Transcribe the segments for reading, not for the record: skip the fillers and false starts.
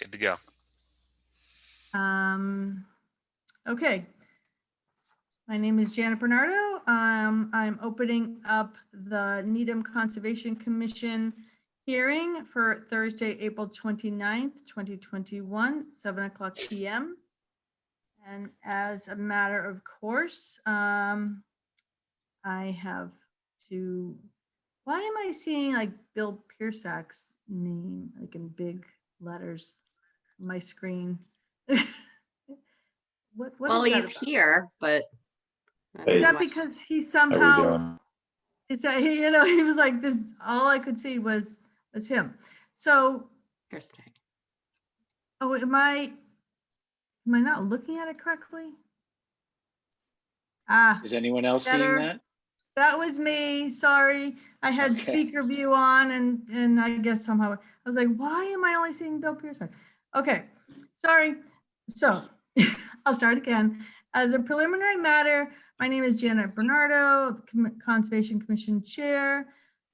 Good to go. Okay. My name is Janet Bernardo. I'm opening up the Needham Conservation Commission hearing for Thursday, April 29th, 2021, 7:00 p.m. And as a matter of course, I have to, why am I seeing like Bill Piersack's name, like in big letters on my screen? What Well, is that he's about? here, but I don't Is know that why. because he How we somehow, doing? is that, he was like this, all I could see was him. So, Interesting. oh, am I not looking at it correctly? Ah, Is anyone else better. seeing that? That was me. Sorry. I had Okay. speaker view on and I guess somehow I was like, why am I only seeing Bill Pearson? Okay, sorry. So I'll start again. As a preliminary matter, my name is Janet Bernardo, Conservation Commission Chair.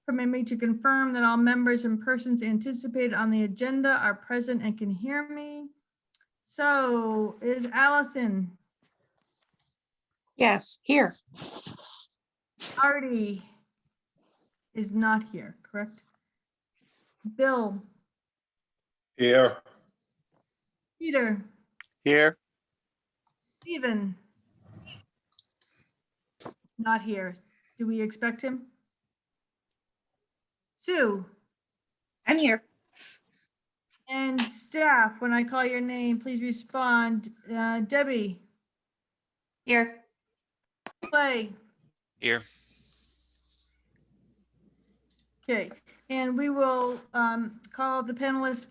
Permit me to confirm that all members and persons anticipated on the agenda are present and can hear me. So is Allison, Yes, here. Artie is not here, correct? Bill, Here. Peter, Here. Stephen, not here. Do we expect him? Sue I'm here. and staff, when I call your name, please respond. Debbie, Here. Clay, Here. okay. And we will call the panelists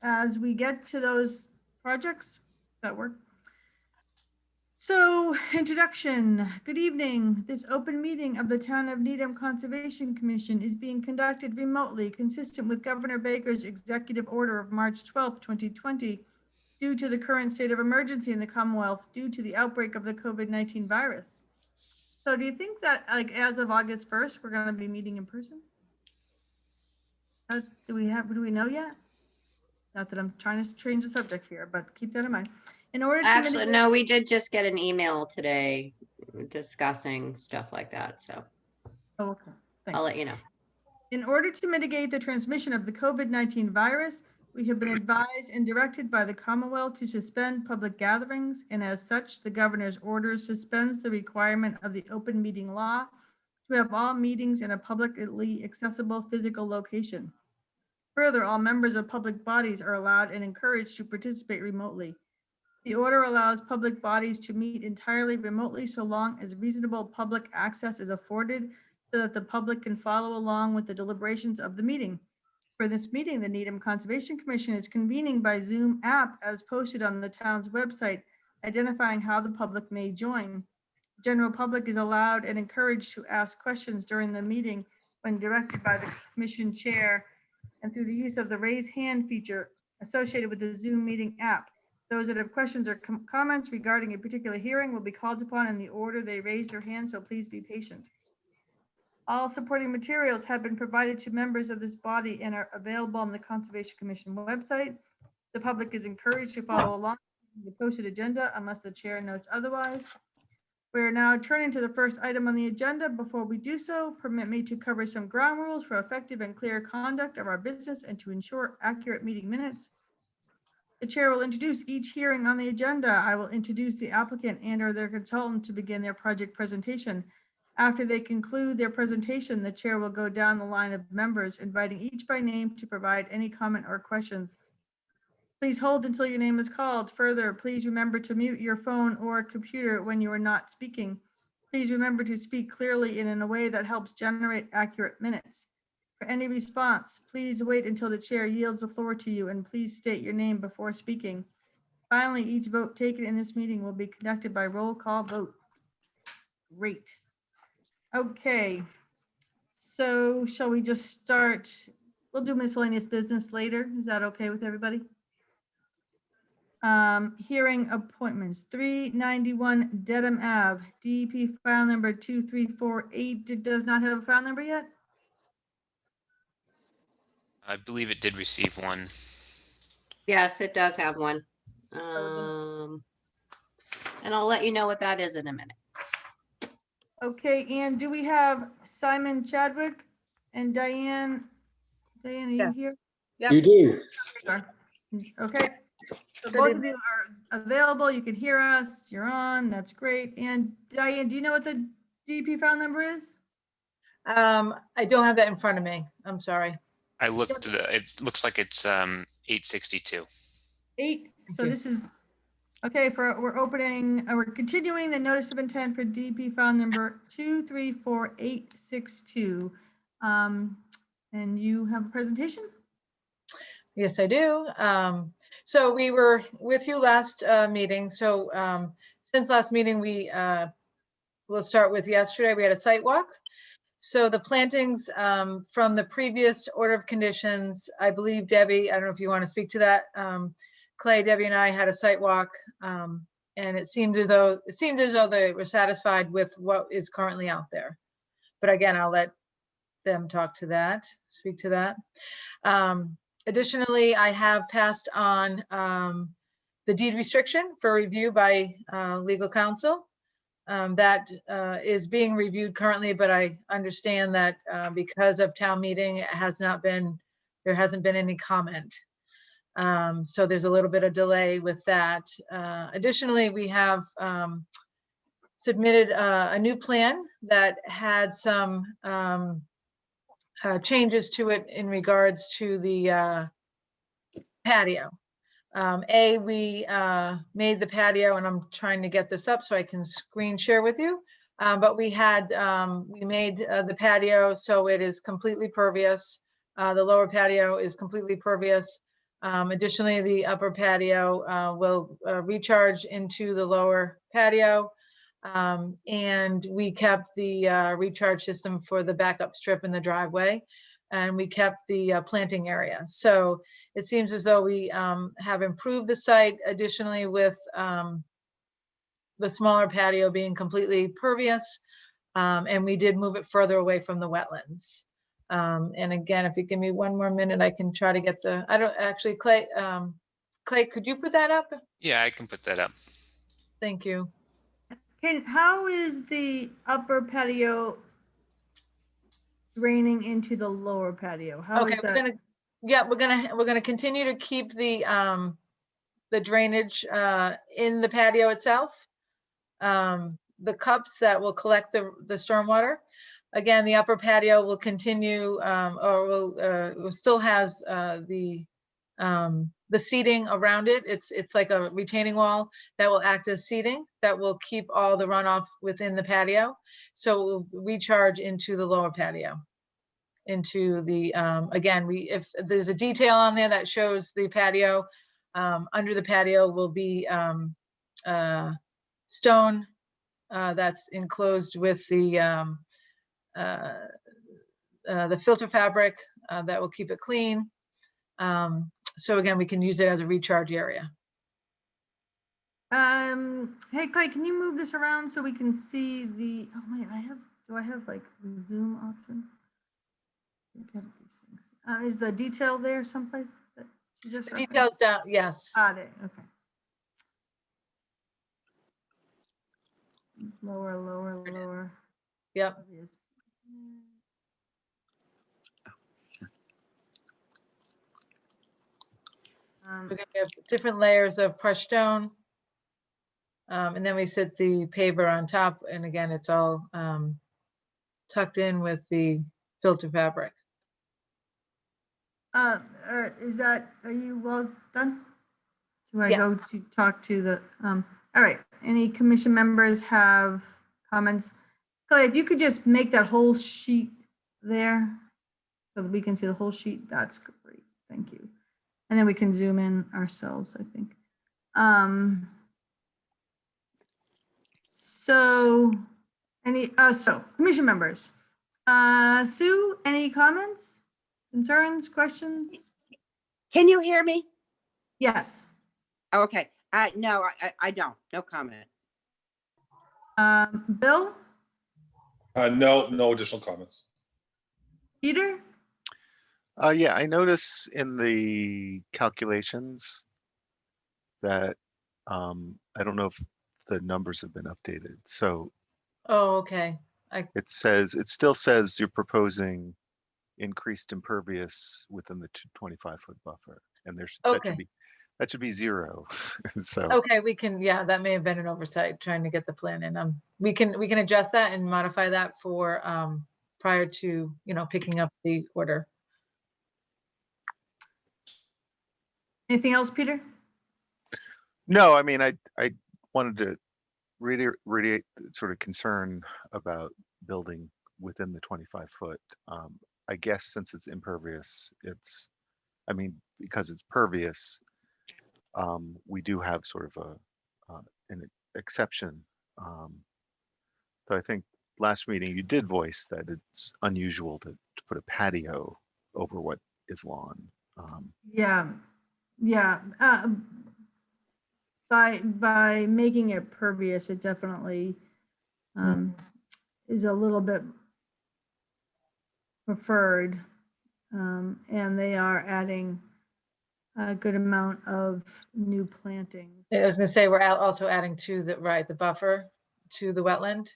as we get to those projects. That work? So, introduction. Good evening. This open meeting of the Town of Needham Conservation Commission is being conducted remotely, consistent with Governor Baker's executive order of March 12, 2020, due to the current state of emergency in the Commonwealth due to the outbreak of the COVID-19 virus. So do you think that, like, as of August 1st, we're going to be meeting in person? Do we know yet? Not that I'm trying to change the subject here, but keep that in mind. In order to Actually, mitigate- no, we did just get an email today discussing stuff like that. So Oh, okay. Thanks. I'll let you know. In order to mitigate the transmission of the COVID-19 virus, we have been advised and directed by the Commonwealth to suspend public gatherings, and as such, the governor's order suspends the requirement of the open meeting law to have all meetings in a publicly accessible physical location. Further, all members of public bodies are allowed and encouraged to participate remotely. The order allows public bodies to meet entirely remotely so long as reasonable public access is afforded so that the public can follow along with the deliberations of the meeting. For this meeting, the Needham Conservation Commission is convening by Zoom app as posted on the town's website, identifying how the public may join. The general public is allowed and encouraged to ask questions during the meeting when directed by the commission chair and through the use of the raise hand feature associated with the Zoom meeting app. Those that have questions or comments regarding a particular hearing will be called upon in the order they raise their hand, so please be patient. All supporting materials have been provided to members of this body and are available on the Conservation Commission website. The public is encouraged to follow along with the posted agenda unless the chair notes otherwise. We're now turning to the first item on the agenda. Before we do so, permit me to cover some ground rules for effective and clear conduct of our business and to ensure accurate meeting minutes. The chair will introduce each hearing on the agenda. I will introduce the applicant and or their consultant to begin their project presentation. After they conclude their presentation, the chair will go down the line of members, inviting each by name to provide any comment or questions. Please hold until your name is called. Further, please remember to mute your phone or computer when you are not speaking. Please remember to speak clearly and in a way that helps generate accurate minutes. For any response, please wait until the chair yields the floor to you and please state your name before speaking. Finally, each vote taken in this meeting will be conducted by roll call vote. Great. Okay, so shall we just start? We'll do miscellaneous business later. Is that okay with everybody? Hearing appointments, 391 Dedham Ave, DEP file number 2348. It does not have a file number yet? I believe it did receive one. Yes, it does have one. Oh, And I'll let you know what that is in a minute. Okay, and do we have Simon Chadwick and Diane? Diane, are you Yeah. here? Yep. You do. There you are. Okay, so Good both of evening. you are available. You can hear us. You're on. That's great. And Diane, do you know what the DP file number is? I don't have that in front of me. I'm sorry. I looked, it looks like it's 862. 8. So you. this is, okay, we're continuing the notice of intent for DP file number 234862. And you have a presentation? Yes, I do. So we were with you last meeting. So since last meeting, we'll start with yesterday. We had a site walk. So the plantings from the previous order of conditions, I believe Debbie, I don't know if you want to speak to that. Clay, Debbie and I had a site walk, and it seemed as though they were satisfied with what is currently out there. But again, I'll let them speak to that. Additionally, I have passed on the deed restriction for review by legal counsel. That is being reviewed currently, but I understand that because of town meeting, there hasn't been any comment. So there's a little bit of delay with that. Additionally, we have submitted a new plan that had some changes to it in regards to the patio. We made the patio, and I'm trying to get this up so I can screen share with you. But we made the patio so it is completely pervious. The lower patio is completely pervious. Additionally, the upper patio will recharge into the lower patio. And we kept the recharge system for the backup strip in the driveway. And we kept the planting area. So it seems as though we have improved the site additionally with the smaller patio being completely pervious. And we did move it further away from the wetlands. And again, if you give me one more minute, I can try to get Clay, Clay, could you put that up? Yeah, I can put that up. Thank you. How is the upper patio draining into the lower patio? How Okay, is that? we're gonna continue to keep the drainage in the patio itself. The cups that will collect the stormwater. Again, the upper patio will continue will still has the seating around it. It's like a retaining wall that will act as seating that will keep all the runoff within the patio. So it will recharge into the lower patio. Into the again, if there's a detail on there that shows the patio, under the patio will be stone that's enclosed with the filter fabric that will keep it clean. So again, we can use it as a recharge area. Hey Clay, can you move this around so we can see the, oh wait, do I have like zoom options? Look at these things. Is the detail there someplace that you just The referenced? details down, yes. Got it, okay. Lower. Yep. We're gonna have different layers of crushed stone. And then we set the paver on top, and again, it's all tucked in with the filter fabric. Are you well done? Do I Yeah. go to talk to the, all right, any commission members have comments? Clay, if you could just make that whole sheet there so that we can see the whole sheet, that's great, thank you. And then we can zoom in ourselves, I think. So commission members, Sue, any comments, concerns, questions? Can you hear me? Yes. Okay. No, I don't. No comment. Bill, No additional comments. Peter, Yeah, I notice in the calculations that, I don't know if the numbers have been updated. So Oh, okay. it still says you're proposing increased impervious within the 25-foot buffer. And Okay. that should be 0. So, Okay, yeah, that may have been an oversight trying to get the plan in. We can adjust that and modify that for, prior to, picking up the order. Anything else, Peter? no, I mean, I wanted to radiate sort of concern about building within the 25-foot. I guess since it's impervious, because it's pervious, we do have sort of an exception. So I think last meeting you did voice that it's unusual to put a patio over what is lawn. Yeah, yeah. By making it pervious, it definitely is a little bit preferred. And they are adding a good amount of new plantings. I was gonna say, we're also adding to the buffer to the wetland.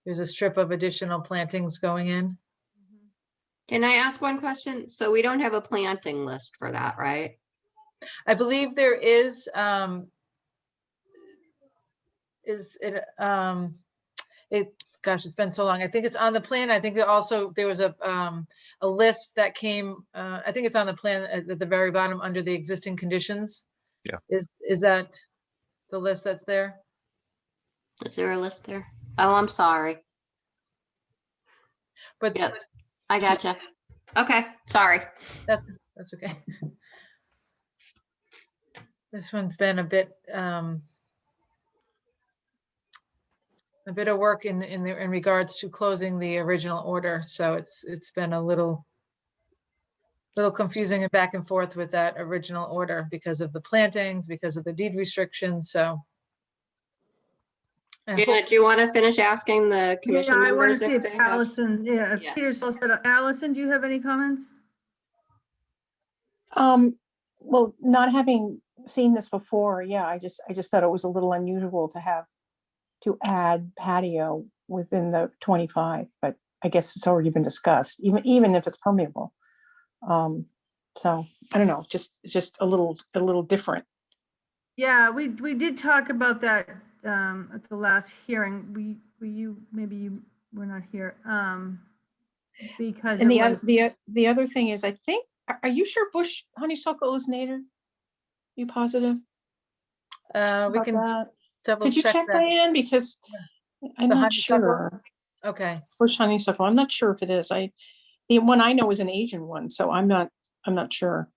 There's a strip of additional plantings going in. Can I ask one question? So we don't have a planting list for that, right? I believe there is gosh, it's been so long. I think it's on the plan. I think there was a list that came, I think it's on the plan at the very bottom under the existing conditions. Yeah. Is that the list that's there? Is there a list there? Oh, I'm sorry. But Yep, I gotcha. Okay, sorry. that's okay. This one's been a bit of work in regards to closing the original order. So it's been a little confusing and back and forth with that original order because of the plantings, because of the deed restrictions. So. Janet, do you want to finish asking the commission Yeah, I want to members see if if they have? Allison, if Yeah. Peter's all set up. Allison, do you have any comments? Well, not having seen this before, yeah, I just thought it was a little unusual to add patio within the 25, but I guess it's already been discussed, even if it's permeable. So I don't know, just a little different. Yeah, we did talk about that at the last hearing. Maybe you were not here. Because And it was, the other thing is, I think, are you sure bush honeysuckle is native? You positive We about can that? double Could you check, that. Diane? Because I'm The not honeysuckle? sure. Okay. Bush honeysuckle. I'm not sure if it is. The one I know is an Asian one, so I'm not sure.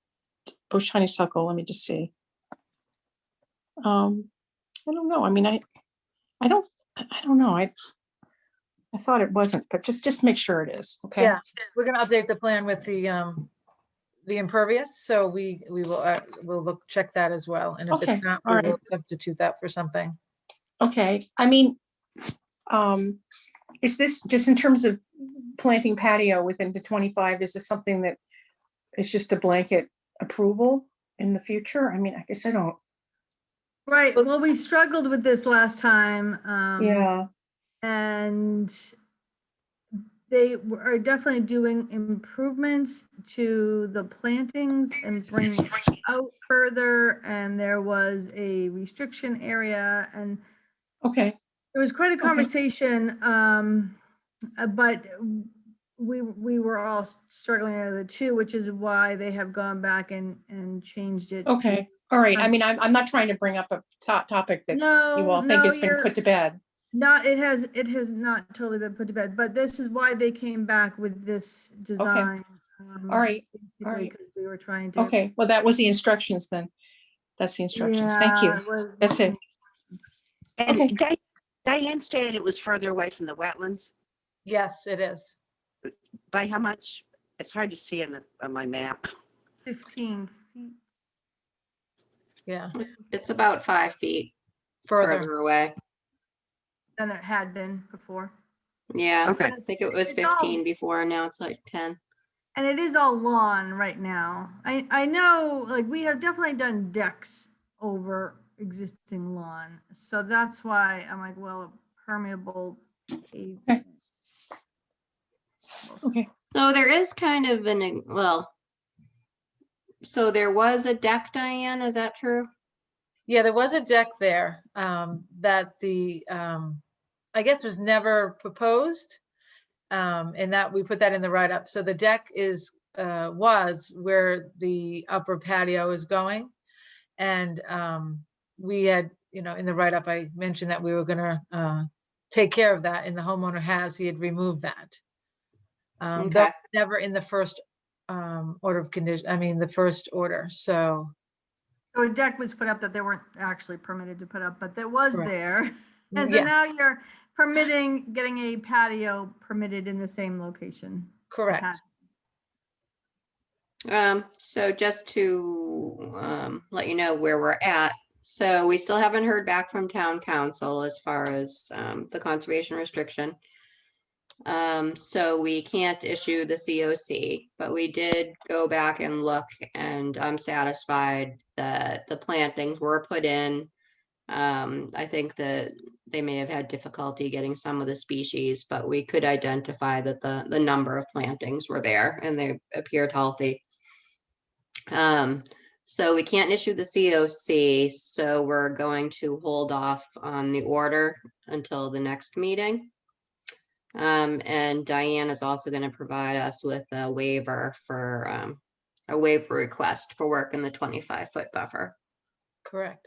Bush honeysuckle. Let me just see. I don't know. I mean, I don't know. I thought it wasn't, but just make sure it is. Okay. Yeah, we're gonna update the plan with the impervious, so we will we'll check that as well. And if Okay, it's not, all we right. will substitute that for something. Okay. I mean, is this just in terms of planting patio within the 25? Is this something that is just a blanket approval in the future? I mean, I guess I don't. right, well, we struggled with this last time. Yeah. And they are definitely doing improvements to the plantings and bringing it out further. And there was a restriction area, and Okay. it was quite a conversation. But we were all struggling out of the two, which is why they have gone back and changed it. Okay. All right. I mean, I'm not trying to bring up a topic that you all think has been put to bed. Not, it has not totally been put to bed, but this is why they came back with this design. All right. Basically, because we were trying to. Okay. Well, that was the instructions then. That's the instructions. Thank you. That's it. And Okay. Diane stated it was further away from the wetlands. Yes, it is. By how much? It's hard to see on my map. 15 feet. Yeah, It's about 5 feet further. further away. Than it had been before. Yeah, Okay. I think it was It's all- 15 before, and now it's like 10. And it is all lawn right now. I know, like, we have definitely done decks over existing lawn. So that's why I'm like, well, permeable pavement. Okay. So there is kind of well, so there was a deck, Diane, is that true? Yeah, there was a deck there that I guess was never proposed. And that we put that in the write-up. So the deck was where the upper patio is going. And we had, in the write-up, I mentioned that we were gonna take care of that, and the homeowner he had removed that. Though Okay. never in the first order of condition, the first order, so. So a deck was put up that they weren't actually permitted to put up, but that was Correct. there. And so Yeah, now you're getting a patio permitted in the same location. correct. So just to let you know where we're at. So we still haven't heard back from town council as far as the conservation restriction. So we can't issue the COC, but we did go back and look, and I'm satisfied that the plantings were put in. I think that they may have had difficulty getting some of the species, but we could identify that the number of plantings were there and they appeared healthy. So we can't issue the COC, so we're going to hold off on the order until the next meeting. And Diane is also going to provide us with a waiver for a waiver request for work in the 25-foot buffer. Correct.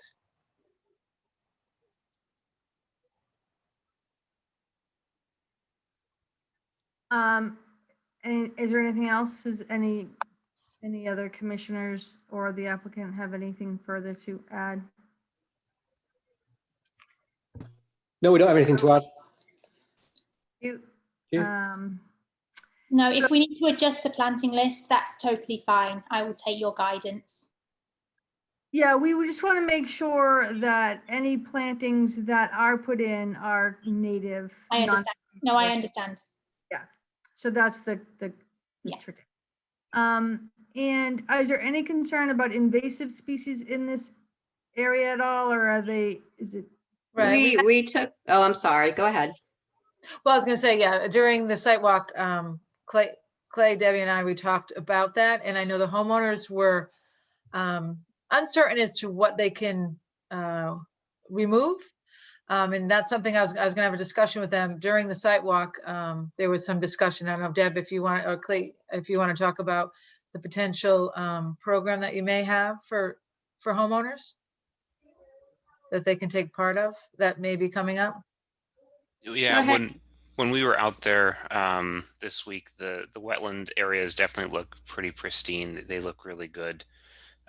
And is there anything else? Is any other commissioners or the applicant have anything further to add? No, we don't have anything to add. You, you. No, if we need to adjust the planting list, that's totally fine. I will take your guidance. yeah, we would just want to make sure that any plantings that are put in are native. I understand. No, I understand. So that's the Yeah. trick. And is there any concern about invasive species in this area at all, or is it? Right. We took, oh, I'm sorry, go ahead. Well, I was gonna say, yeah, during the site walk, Clay, Debbie and I, we talked about that, and I know the homeowners were uncertain as to what they can remove. And that's something I was gonna have a discussion with them during the site walk. There was some discussion. I don't know, Deb, if you want, or Clay, if you want to talk about the potential program that you may have for homeowners that they can take part of that may be coming up. Yeah, ahead. when we were out there this week, the wetland areas definitely look pretty pristine. They look really good.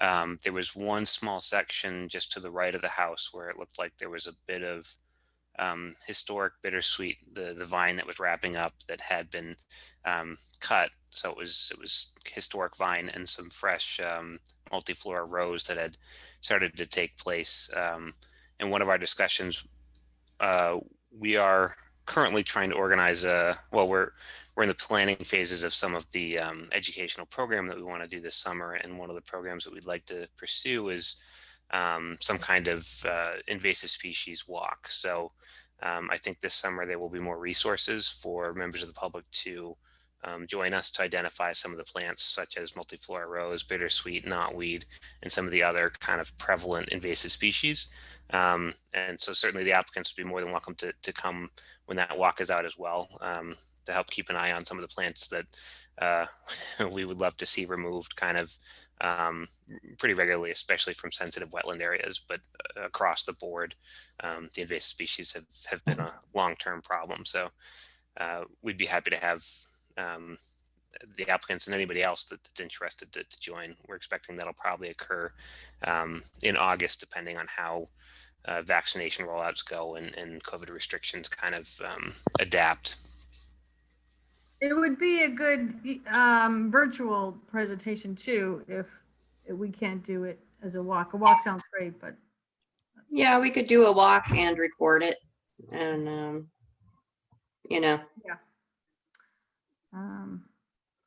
There was one small section just to the right of the house where it looked like there was a bit of historic bittersweet, the vine that was wrapping up that had been cut. So it was historic vine and some fresh multiflora rose that had started to take place. In one of our discussions, we are currently trying to organize we're in the planning phases of some of the educational program that we want to do this summer, and one of the programs that we'd like to pursue is some kind of invasive species walk. So I think this summer there will be more resources for members of the public to join us to identify some of the plants such as multiflora rose, bittersweet, knotweed, and some of the other kind of prevalent invasive species. And so certainly the applicants would be more than welcome to come when that walk is out as well, to help keep an eye on some of the plants that we would love to see removed kind of pretty regularly, especially from sensitive wetland areas, but across the board, the invasive species have been a long-term problem. So we'd be happy to have the applicants and anybody else that's interested to join. We're expecting that'll probably occur in August, depending on how vaccination rollouts go and COVID restrictions kind of adapt. It would be a good virtual presentation too, if we can't do it as a walk. A walk sounds great, but. Yeah, we could do a walk and record it, and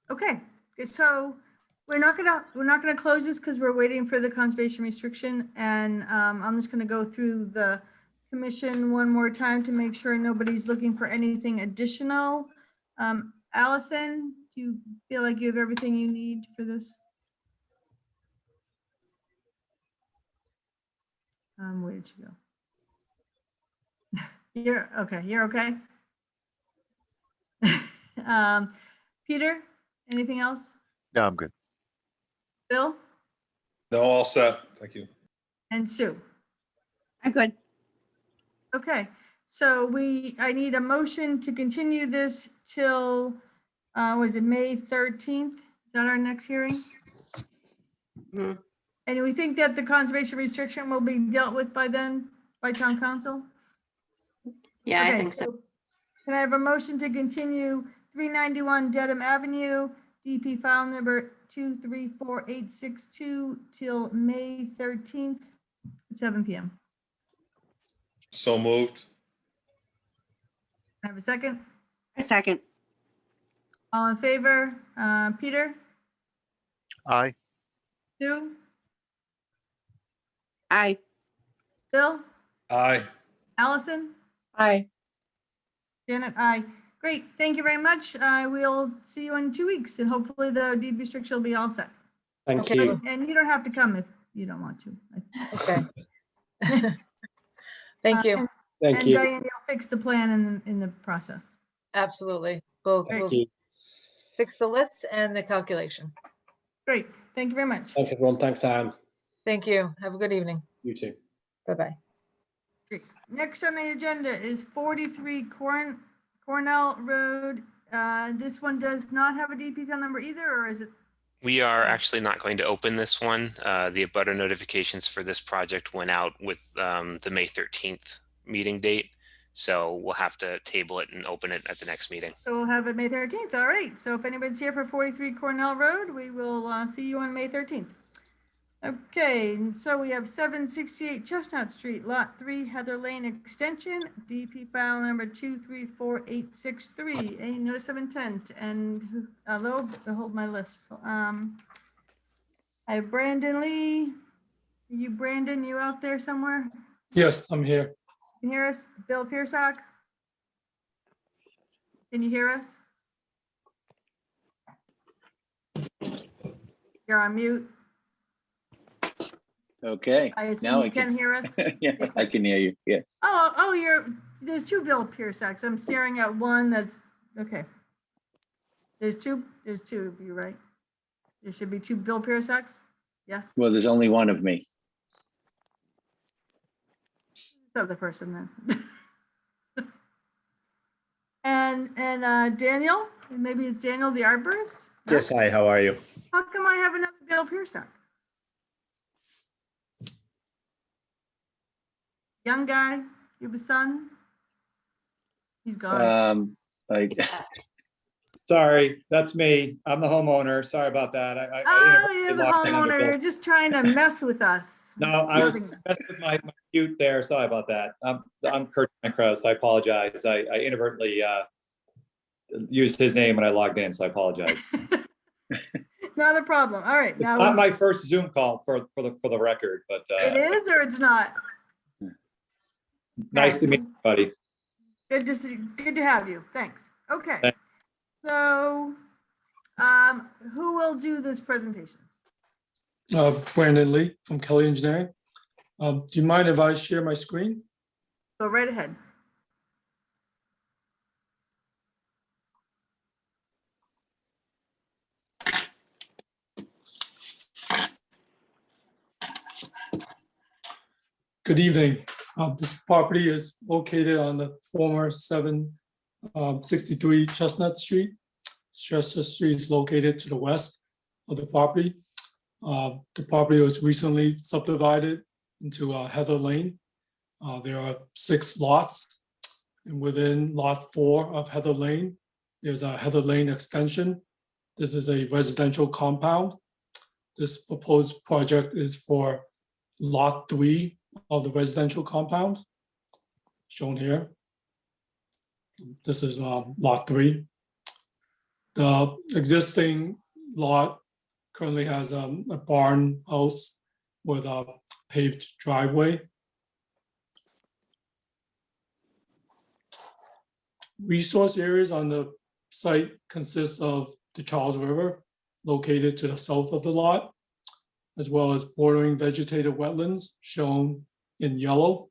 Okay. So we're not gonna close this because we're waiting for the conservation restriction, and I'm just gonna go through the commission one more time to make sure nobody's looking for anything additional. Allison, do you feel like you have everything you need for this? Where did you go? You're okay. You're okay. Peter, anything else? No, I'm good. Bill No, all set. Thank you. and Sue. I'm good. Okay, so I need a motion to continue this till, was it May 13th? Is that our next hearing? Mhm. And we think that the conservation restriction will be dealt with by then, by town council? Yeah, I Okay, think so. Can I have a motion to continue 391 Dedham Avenue, DP file number 234862 till May 13th at 7 PM? So moved. Can I have a second? A second. All in favor? Peter, Aye. Sue, Aye. Bill, Aye. Allison? Aye. Janet, aye. Great, thank you very much. We'll see you in 2 weeks, and hopefully the deed restriction will be all set. Thank Okay. you. And you don't have to come if you don't want to. Okay. Thank you. Thank And you. Diane, you'll fix the plan in the process. Absolutely. We'll Thank you. fix the list and the calculation. Great, thank you very much. Thanks, everyone. Thanks, Anne. Thank you. Have a good evening. You too. Bye-bye. Great. Next on the agenda is 43 Cornell Road. This one does not have a DP file number either, or is it? We are actually not going to open this one. The abutter notifications for this project went out with the May 13th meeting date. So we'll have to table it and open it at the next meeting. So we'll have it May 13th. All right. So if anybody's here for 43 Cornell Road, we will see you on May 13th. Okay, and so we have 768 Chestnut Street, Lot 3, Heather Lane Extension, DP file number 234863. A notice of intent, and hold my list. I have Brandon Lee. You, Brandon, you out there somewhere? Yes, I'm here. Can you hear us? Bill Piercock? Can you hear us? You're on mute. Okay, I assume now you can hear us? Yeah, I can hear you, yes. Oh, there's two Bill Piercocks. I'm staring at one that's, okay. There's two of you, right? There should be two Bill Piercocks? Yes? Well, there's only one of me. Other person then. And Daniel, maybe it's Daniel the arborist? No? Yes, hi, how are you? How come I have another Bill Piercock? Young guy, you have a son? He's gone. Sorry, that's me. I'm the homeowner. Sorry about that. Oh, you're the locked down the homeowner. You're building. just trying to mess with us. No, I was messing with my mute there. Sorry about that. I'm Kurt Kraus. I apologize. I inadvertently used his name when I logged in, so I apologize. Not a problem. All right, now. Not my first Zoom call for the record, but It is or it's not? nice to meet you, buddy. Good to have you. Thanks. Okay. Thanks. So, who will do this presentation? Brandon Lee from Kelly Engineering. Do you mind if I share my screen? Go right ahead. Good evening. This property is located on the former 763 Chestnut Street. Chestnut Street is located to the west of the property. The property was recently subdivided into Heather Lane. There are 6 lots, and within lot 4 of Heather Lane, there's a Heather Lane extension. This is a residential compound. This proposed project is for lot 3 of the residential compound, shown here. This is lot 3. The existing lot currently has a barn house with a paved driveway. Resource areas on the site consist of the Charles River, located to the south of the lot, as well as bordering vegetated wetlands shown in yellow.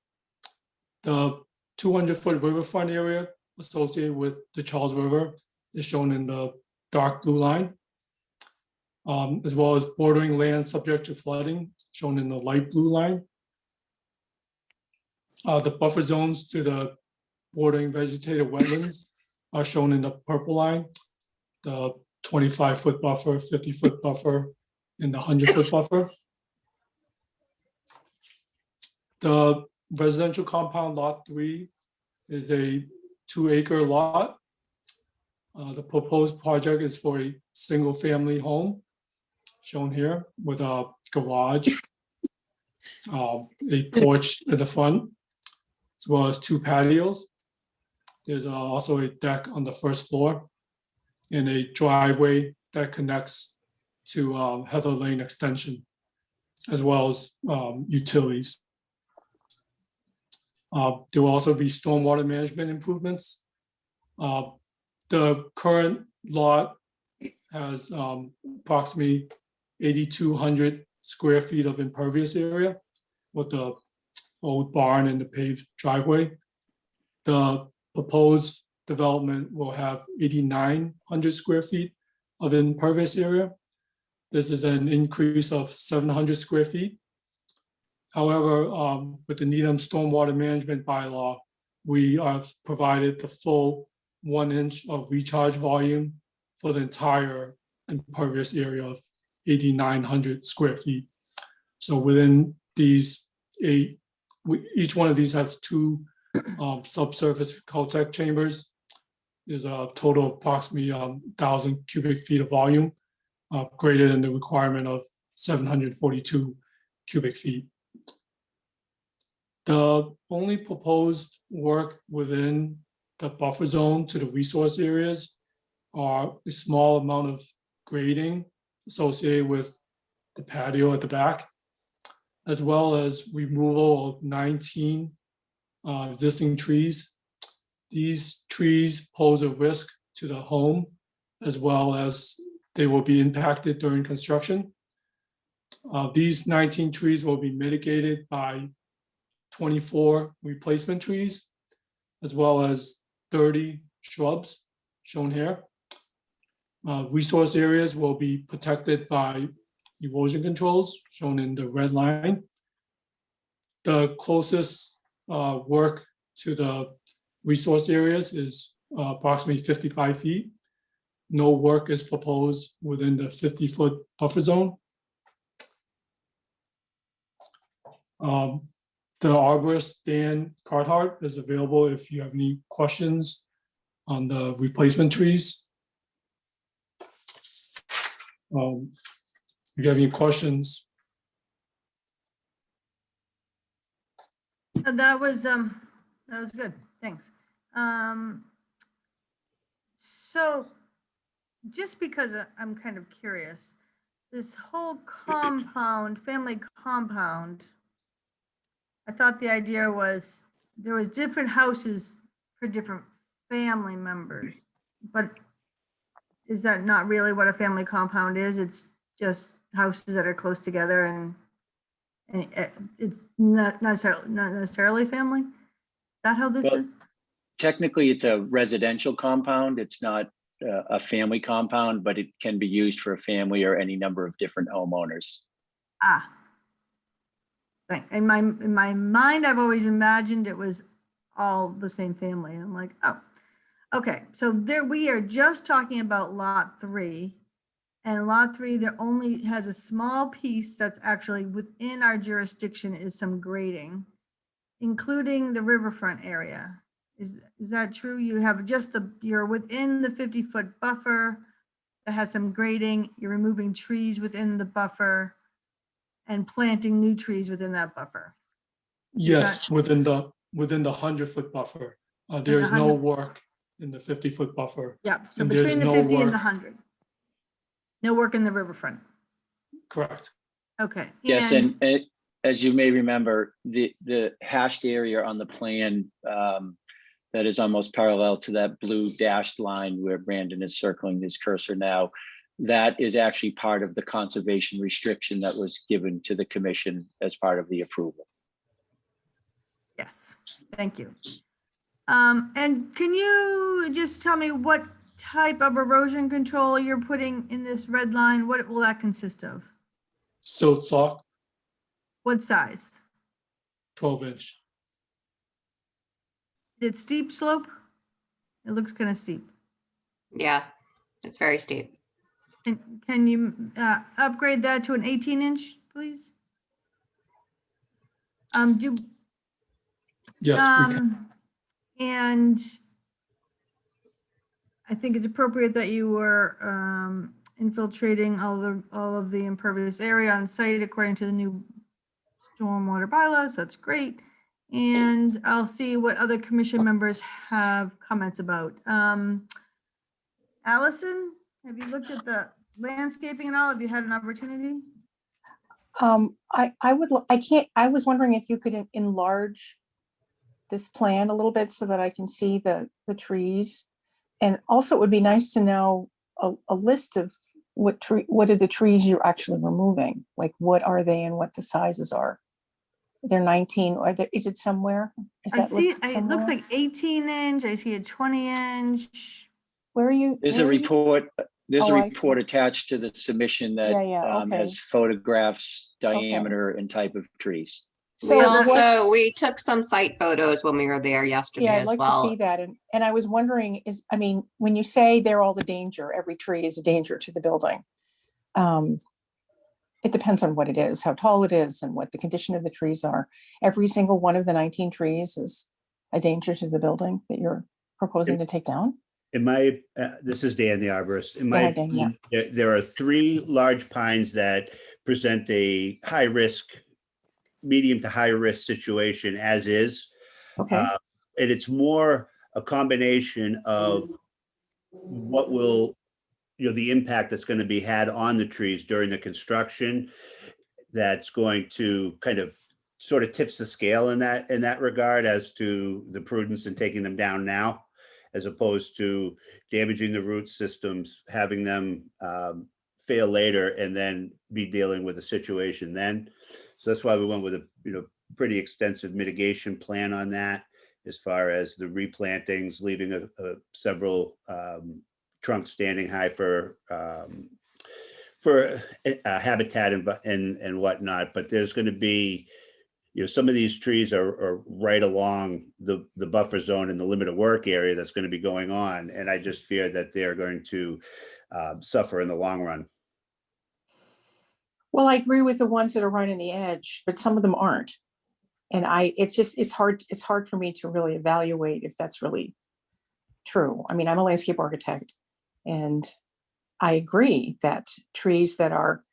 The 200-foot riverfront area associated with the Charles River is shown in the dark blue line, as well as bordering land subject to flooding shown in the light blue line. The buffer zones to the bordering vegetated wetlands are shown in the purple line, the 25-foot buffer, 50-foot buffer, and the 100-foot buffer. The residential compound lot 3 is a 2-acre lot. The proposed project is for a single-family home, shown here, with a garage, a porch at the front, as well as 2 patios. There's also a deck on the first floor and a driveway that connects to Heather Lane Extension, as well as utilities. There will also be stormwater management improvements. The current lot has approximately 8,200 square feet of impervious area with the old barn and the paved driveway. The proposed development will have 8,900 square feet of impervious area. This is an increase of 700 square feet. However, with the Needham Stormwater Management Bylaw, we have provided the full 1 inch of recharge volume for the entire impervious area of 8,900 square feet. So within these 8, each one of these has 2 subsurface Caltech chambers. There's a total of approximately 1,000 cubic feet of volume, greater than the requirement of 742 cubic feet. The only proposed work within the buffer zone to the resource areas are a small amount of grading associated with the patio at the back, as well as removal of 19 existing trees. These trees pose a risk to the home, as well as they will be impacted during construction. These 19 trees will be mitigated by 24 replacement trees, as well as 30 shrubs shown here. Resource areas will be protected by erosion controls shown in the red line. The closest work to the resource areas is approximately 55 feet. No work is proposed within the 50-foot buffer zone. The arborist, Dan Carthart, is available if you have any questions on the replacement trees. If you have any questions. That was good, thanks. So just because I'm kind of curious, this whole compound, family compound, I thought the idea was there was different houses for different family members, but is that not really what a family compound is? It's just houses that are close together and it's not necessarily family? Is that how this Well, is? Technically, it's a residential compound. It's not a family compound, but it can be used for a family or any number of different homeowners. Ah. Right. In my mind, I've always imagined it was all the same family. I'm like, oh, okay. So there we are just talking about lot 3. And lot 3, there only has a small piece that's actually within our jurisdiction is some grading, including the riverfront area. Is that true? You have just you're within the 50-foot buffer that has some grading. You're removing trees within the buffer and planting new trees within that buffer. Yes, within the 100-foot buffer. There's no work in the 50-foot buffer. Yeah, so and there's between the no 50 and work- the 100. No work in the riverfront. Correct. Okay. Yes, and as you may remember, the hashed area on the plan that is almost parallel to that blue dashed line where Brandon is circling his cursor now, that is actually part of the conservation restriction that was given to the commission as part of the approval. Yes, thank you. And can you just tell me what type of erosion control you're putting in this red line? What will that consist of? Silt sock, What size? 12-inch. Is it steep slope? It looks kind of steep. Yeah, it's very steep. Can you upgrade that to an 18-inch, please? Yes, we can. And I think it's appropriate that you were infiltrating all of the impervious area on site according to the new stormwater bylaws. That's great. And I'll see what other commission members have comments about. Allison, have you looked at the landscaping and all? Have you had an opportunity? I was wondering if you could enlarge this plan a little bit so that I can see the trees. And also it would be nice to know a list of what are the trees you're actually removing? Like what are they and what the sizes are? They're 19, is it somewhere? Is that listed It somewhere? looks like 18-inch. I see a 20-inch. Where are you? There's a where are you? report. There's Oh, a I see. report attached to the submission that Okay. has photographs, diameter, and type of trees. So We what- also, we took some site photos when we were there yesterday Yeah, I'd as like to well. see that. And I was wondering when you say they're all the danger, every tree is a danger to the building. It depends on what it is, how tall it is and what the condition of the trees are. Every single one of the 19 trees is a danger to the building that you're proposing to take down? This is Dan, the arborist. In Go my ahead, Dan, yeah. opinion, there are 3 large pines that present a high risk, medium to high risk situation as is. Okay, And it's more a combination of what will, the impact that's going to be had on the trees during the construction that's going to kind of sort of tips the scale in that regard as to the prudence in taking them down now, as opposed to damaging the root systems, having them fail later and then be dealing with a situation then. So that's why we went with a pretty extensive mitigation plan on that, as far as the replantings, leaving several trunks standing high for habitat and whatnot. But there's going to be, some of these trees are right along the buffer zone and the limit of work area that's going to be going on. And I just fear that they're going to suffer in the long run. well, I agree with the ones that are right on the edge, but some of them aren't. And it's hard for me to really evaluate if that's really true. I mean, I'm a landscape architect and I agree that trees that are,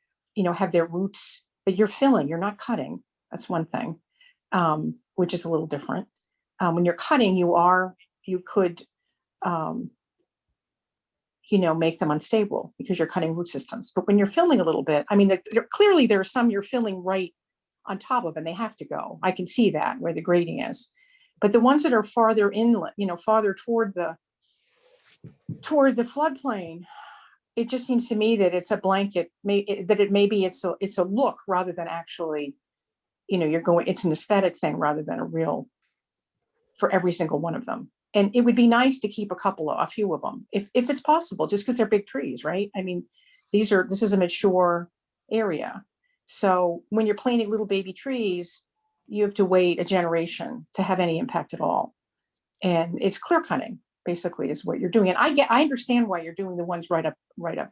have their roots that you're filling, you're not cutting. That's one thing, which is a little different. When you're cutting, you could, make them unstable because you're cutting root systems. But when you're filling a little bit, I mean, clearly there are some you're filling right on top of and they have to go. I can see that where the grading is. But the ones that are farther inland, farther toward the floodplain, it just seems to me that it's a blanket, it's a look rather than actually, it's an aesthetic thing rather than a real for every single one of them. And it would be nice to keep a few of them, if it's possible, just because they're big trees, right? I mean, this is a mature area. So when you're planting little baby trees, you have to wait a generation to have any impact at all. And it's clear cutting, basically, is what you're doing. And I understand why you're doing the ones right up.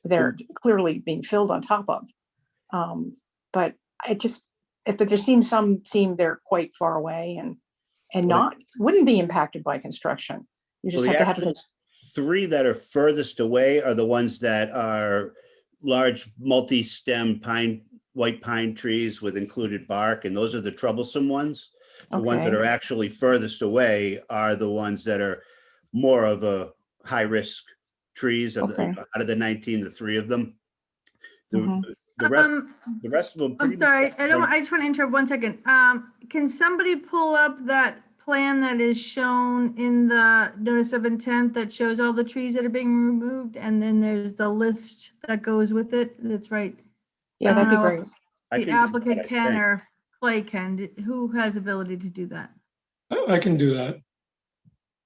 They're clearly being filled on top of. But some seem they're quite far away and wouldn't be impacted by construction. You just have to have those. 3 that are furthest away are the ones that are large multi-stem white pine trees with included bark, and those are the troublesome ones. The ones that are actually furthest away are the ones that are more of a high risk trees of Okay. out of the 19, the 3 of them. The, Mhm. the rest of them. I'm pretty much- sorry, I just want to interrupt 1 second. Can somebody pull up that plan that is shown in the notice of intent that shows all the trees that are being removed? And then there's the list that goes with it. That's right. Yeah, I that'd don't be know if great. I The can do that, applicant I can think. or Clay can. Who has ability to do that? I can do that.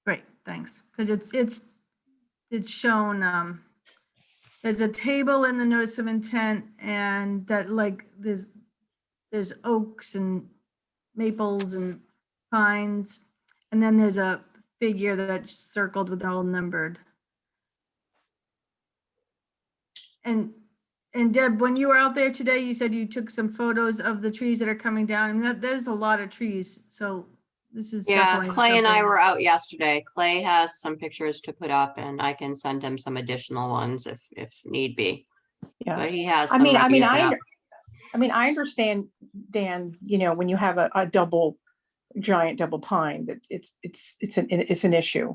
Great, thanks. Because it's shown, there's a table in the notice of intent and that like there's oaks and maples and pines. And then there's a figure that's circled with all numbered. And Deb, when you were out there today, you said you took some photos of the trees that are coming down. I mean, there's a lot of trees, so this is Yeah, definitely Clay and I something- were out yesterday. Clay has some pictures to put up and I can send him some additional ones if need be. Yeah. But he has I them mean, ready to put up. I understand, Dan, when you have a giant double pine, that it's an issue.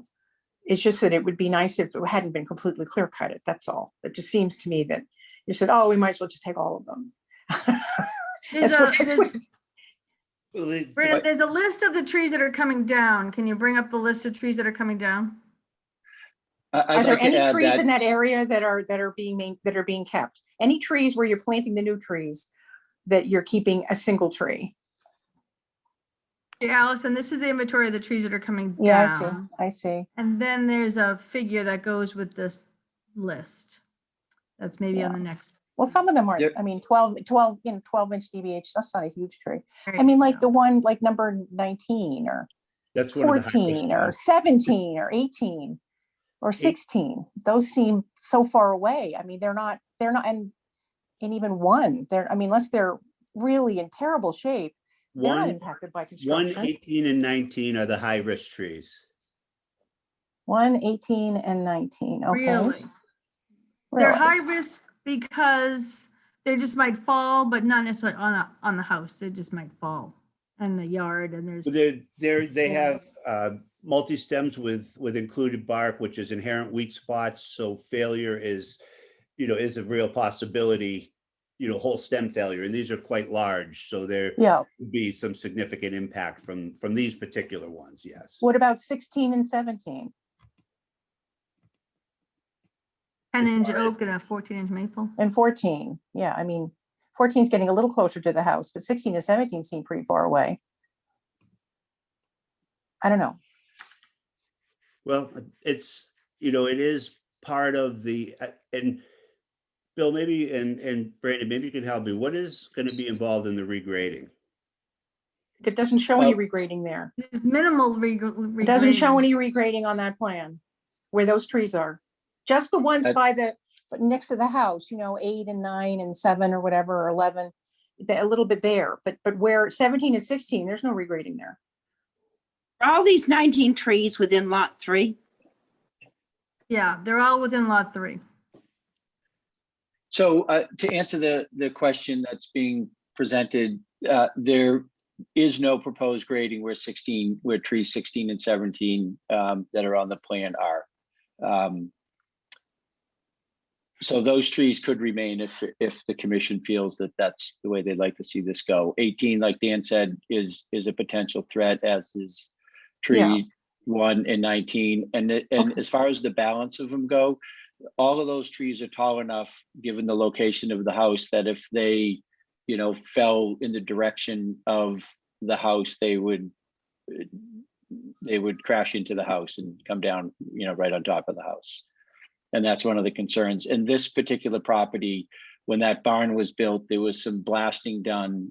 It's just that it would be nice if it hadn't been completely clear cut. That's all. It just seems to me that you said, oh, we might as well just take all of them. There's That's what- Brandon, there's a list of the trees that are coming down. Can you bring up the list of trees that are coming down? Are I'd there like to any add trees that in that area that are being kept? Any trees where you're planting the new trees that you're keeping a single tree? Yeah, Allison, this is the inventory of the trees that are coming Yeah, down. I see. And then there's a figure that goes with this list. That's maybe on the next. Well, some of them are, Yep. I mean, 12 inch DBH, that's not a huge tree. I Right, mean, like yeah. the one, like number 19 or That's one of the highest 14 or ones. 17 or 18 or 16. Those seem so far away. I mean, they're not, and even one, I mean, unless they're really in terrible shape, they're not One, impacted by 1, construction. 18, and 19 are the high-risk trees. 1, 18 and 19, okay. Really? They're Really? high risk because they just might fall, but not necessarily on the house. They just might fall in the yard and there's. So they have multi-stems with included bark, which is inherent weak spots. So failure is a real possibility, whole stem failure. And these are quite large. So there Yeah. would be some significant impact from these particular ones. Yes. What about 16 and 17? 10-inch oak and a 14-inch maple. And 14, yeah, I mean, 14 is getting a little closer to the house, but 16 and 17 seem pretty far away. I don't know. Well, it's, it is part of the, and Bill, maybe, and Brandon, maybe you can help me. What is going to be involved in the regrading? It doesn't show any regrading there. There's minimal It doesn't show any regrading on that plan where those trees are. Just the ones but next to the house, 8 and 9 and 7 or whatever, or 11, a little bit there, but where 17 and 16, there's no regrading there. Are all these 19 trees within lot 3? Yeah, they're all within lot 3. So to answer the question that's being presented, there is no proposed grading where trees 16 and 17 that are on the plan are. So those trees could remain if the commission feels that that's the way they'd like to see this go. 18, like Dan said, is a potential threat, as is tree 1 and 19. And as far as the balance of them go, all of those trees are tall enough, given the location of the house, that if they, fell in the direction of the house, they would crash into the house and come down, right on top of the house. And that's one of the concerns. In this particular property, when that barn was built, there was some blasting done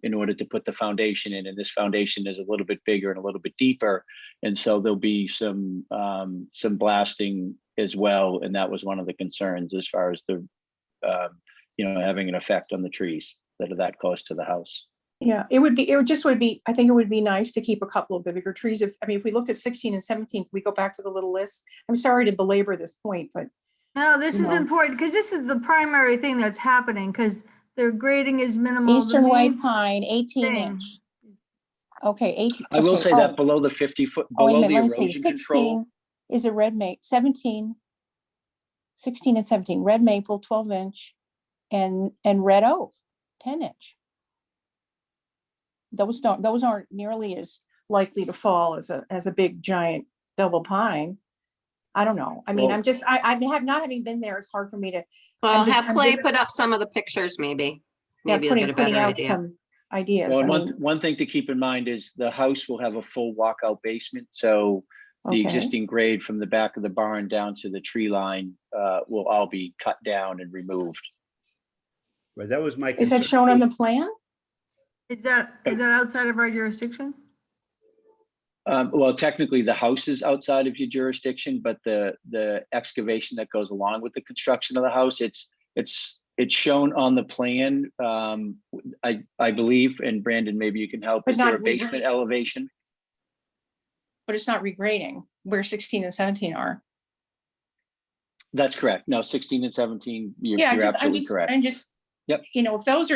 in order to put the foundation in. And this foundation is a little bit bigger and a little bit deeper. And so there'll be some blasting as well. And that was one of the concerns as far as the, having an effect on the trees that are that close to the house. Yeah, I think it would be nice to keep a couple of the bigger trees. If we looked at 16 and 17, we go back to the little list. I'm sorry to belabor this point, but. No, this is important because this is the primary thing that's happening because their grading is minimal. Eastern white pine, 18 inch. Okay, 18. I will say that below the 50-foot, below the Let me see, erosion control. 16 is a red mate, 17. 16 and 17, red maple, 12-inch, and red oak, 10-inch. Those aren't nearly as likely to fall as a big giant double pine. I don't know. I mean, Well- I have not having been there, it's hard for me to. Well, just- have I'm Clay just- put up some of the pictures, maybe. Yeah, Maybe you'll get a putting better out idea. some ideas. Well, I and mean, one thing to keep in mind is the house will have a full walkout basement, so the okay. existing grade from the back of the barn down to the tree line will all be cut down and removed. Right, that was my Is that concern. shown on the plan? Is that outside of our jurisdiction? Well, technically, the house is outside of your jurisdiction, but the excavation that goes along with the construction of the house, it's shown on the plan. I believe, and Brandon, maybe you can help. But Is there a not basement re- elevation? But it's not regrading where 16 and 17 are. That's correct. No, 16 and 17, you're Yeah, absolutely correct. I'm just, Yep. you know, if those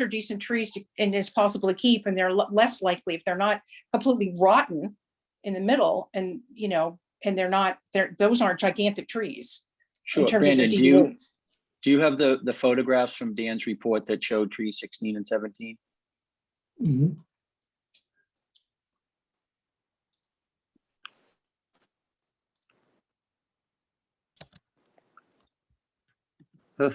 are decent trees and it's possible to keep, and they're less likely if they're not completely rotten in the middle, and you know, and those aren't gigantic trees in Sure, terms of their Brandon, DBAs. do you have the photographs from Dan's report that showed trees 16 and 17? Mhm. I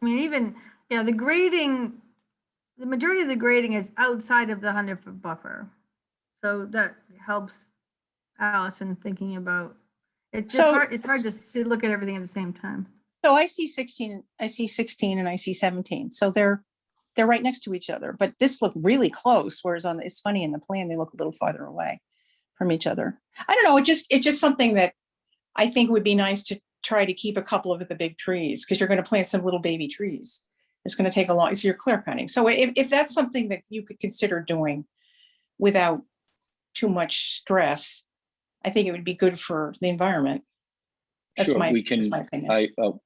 mean, even, yeah, the grading, the majority of the grading is outside of the 100-foot buffer. So that helps Allison thinking about, it's just So- hard, it's hard to look at everything at the same time. So I see 16 and I see 17. So they're right next to each other, but this look really close. Whereas it's funny in the plan, they look a little farther away from each other. I don't know. It's just something that I think would be nice to try to keep a couple of the big trees, because you're going to plant some little baby trees. It's going to take a long, so you're clear cutting. So if that's something that you could consider doing without too much stress, I think it would be good for the environment. That's Sure, my we opinion.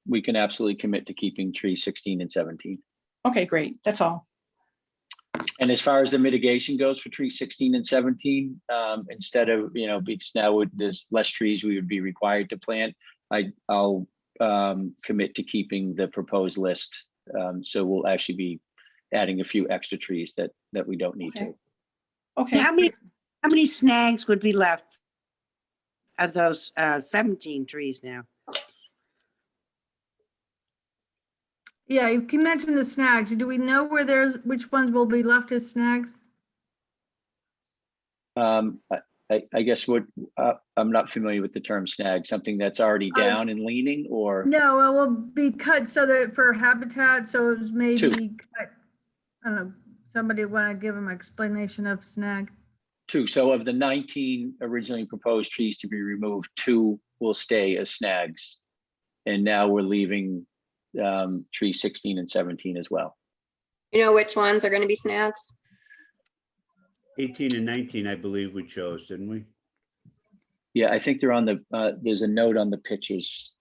we can absolutely commit to keeping trees 16 and 17. Okay, great. That's all. And as far as the mitigation goes for trees 16 and 17, instead of, because now there's less trees we would be required to plant, I'll commit to keeping the proposed list. So we'll actually be adding a few extra trees that we don't need Okay. to. Okay. How many snags would be left of those 17 trees now? Yeah, you can mention the snags. Do we know which ones will be left as snags? I guess I'm not familiar with the term snag, something that's already down and leaning, or No, it will be cut so that for habitat, so it was maybe cut. I don't know, somebody want to give them an explanation of snag? two. So of the 19 originally proposed trees to be removed, 2 will stay as snags. And now we're leaving trees 16 and 17 as well. You know which ones are gonna be snags? 18 and 19, I believe we chose, didn't we? Yeah, I think they're on there's a note on the pictures.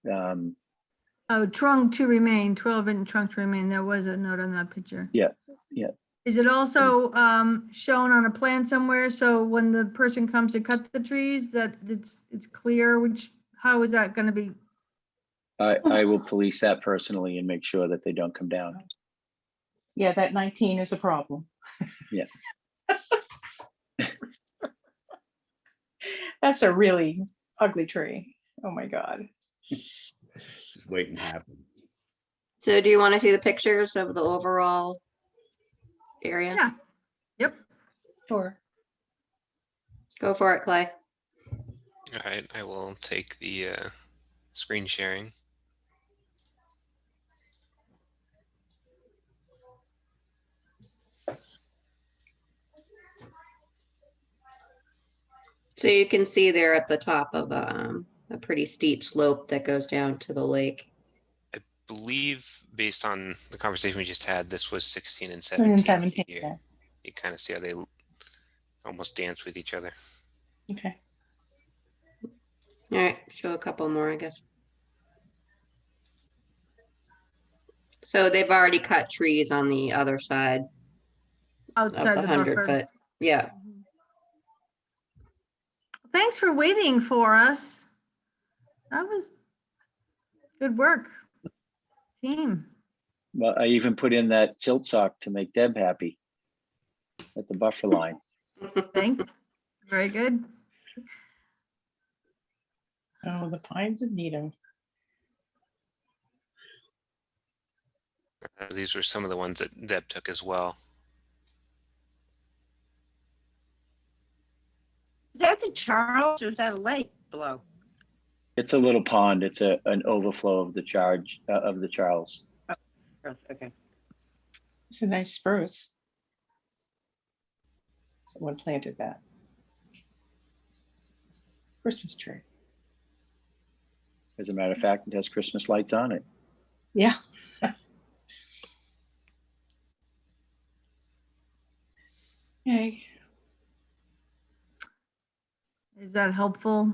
Oh, trunk to remain, 12-inch trunk to remain. There was a note on that picture. Yeah. Is it also shown on a plan somewhere? So when the person comes to cut the trees, that it's clear how is that going to be? I will police that personally and make sure that they don't come down. Yeah, that 19 is a problem. Yeah. That's a really ugly tree. Oh my God. Just waiting to happen. So do you want to see the pictures of the overall area? Yeah. Yep. Sure. Go for it, Clay. All right, I will take the screen sharing. So you can see there at the top of a pretty steep slope that goes down to the lake. I believe based on the conversation we just had, this was 16 and 16 and 17. 17, here. yeah. You kind of see how they almost dance with each other. Okay. All right, show a couple more, I guess. So they've already cut trees on the other side of Outside the the 100 buffer. foot. Yeah. Thanks for waiting for us. That was Good work. Team. Well, I even put in that tilt sock to make Deb happy at the buffer line. Very good. Oh, the pines of Needham. These were some of the ones that Deb took as well. Is that the Charles or is that a lake below? It's a little pond. It's an overflow of the Charles. Okay. It's a nice spruce. Someone planted that. Christmas tree. As a matter of fact, it has Christmas lights on it. Yeah. Okay. Is that helpful?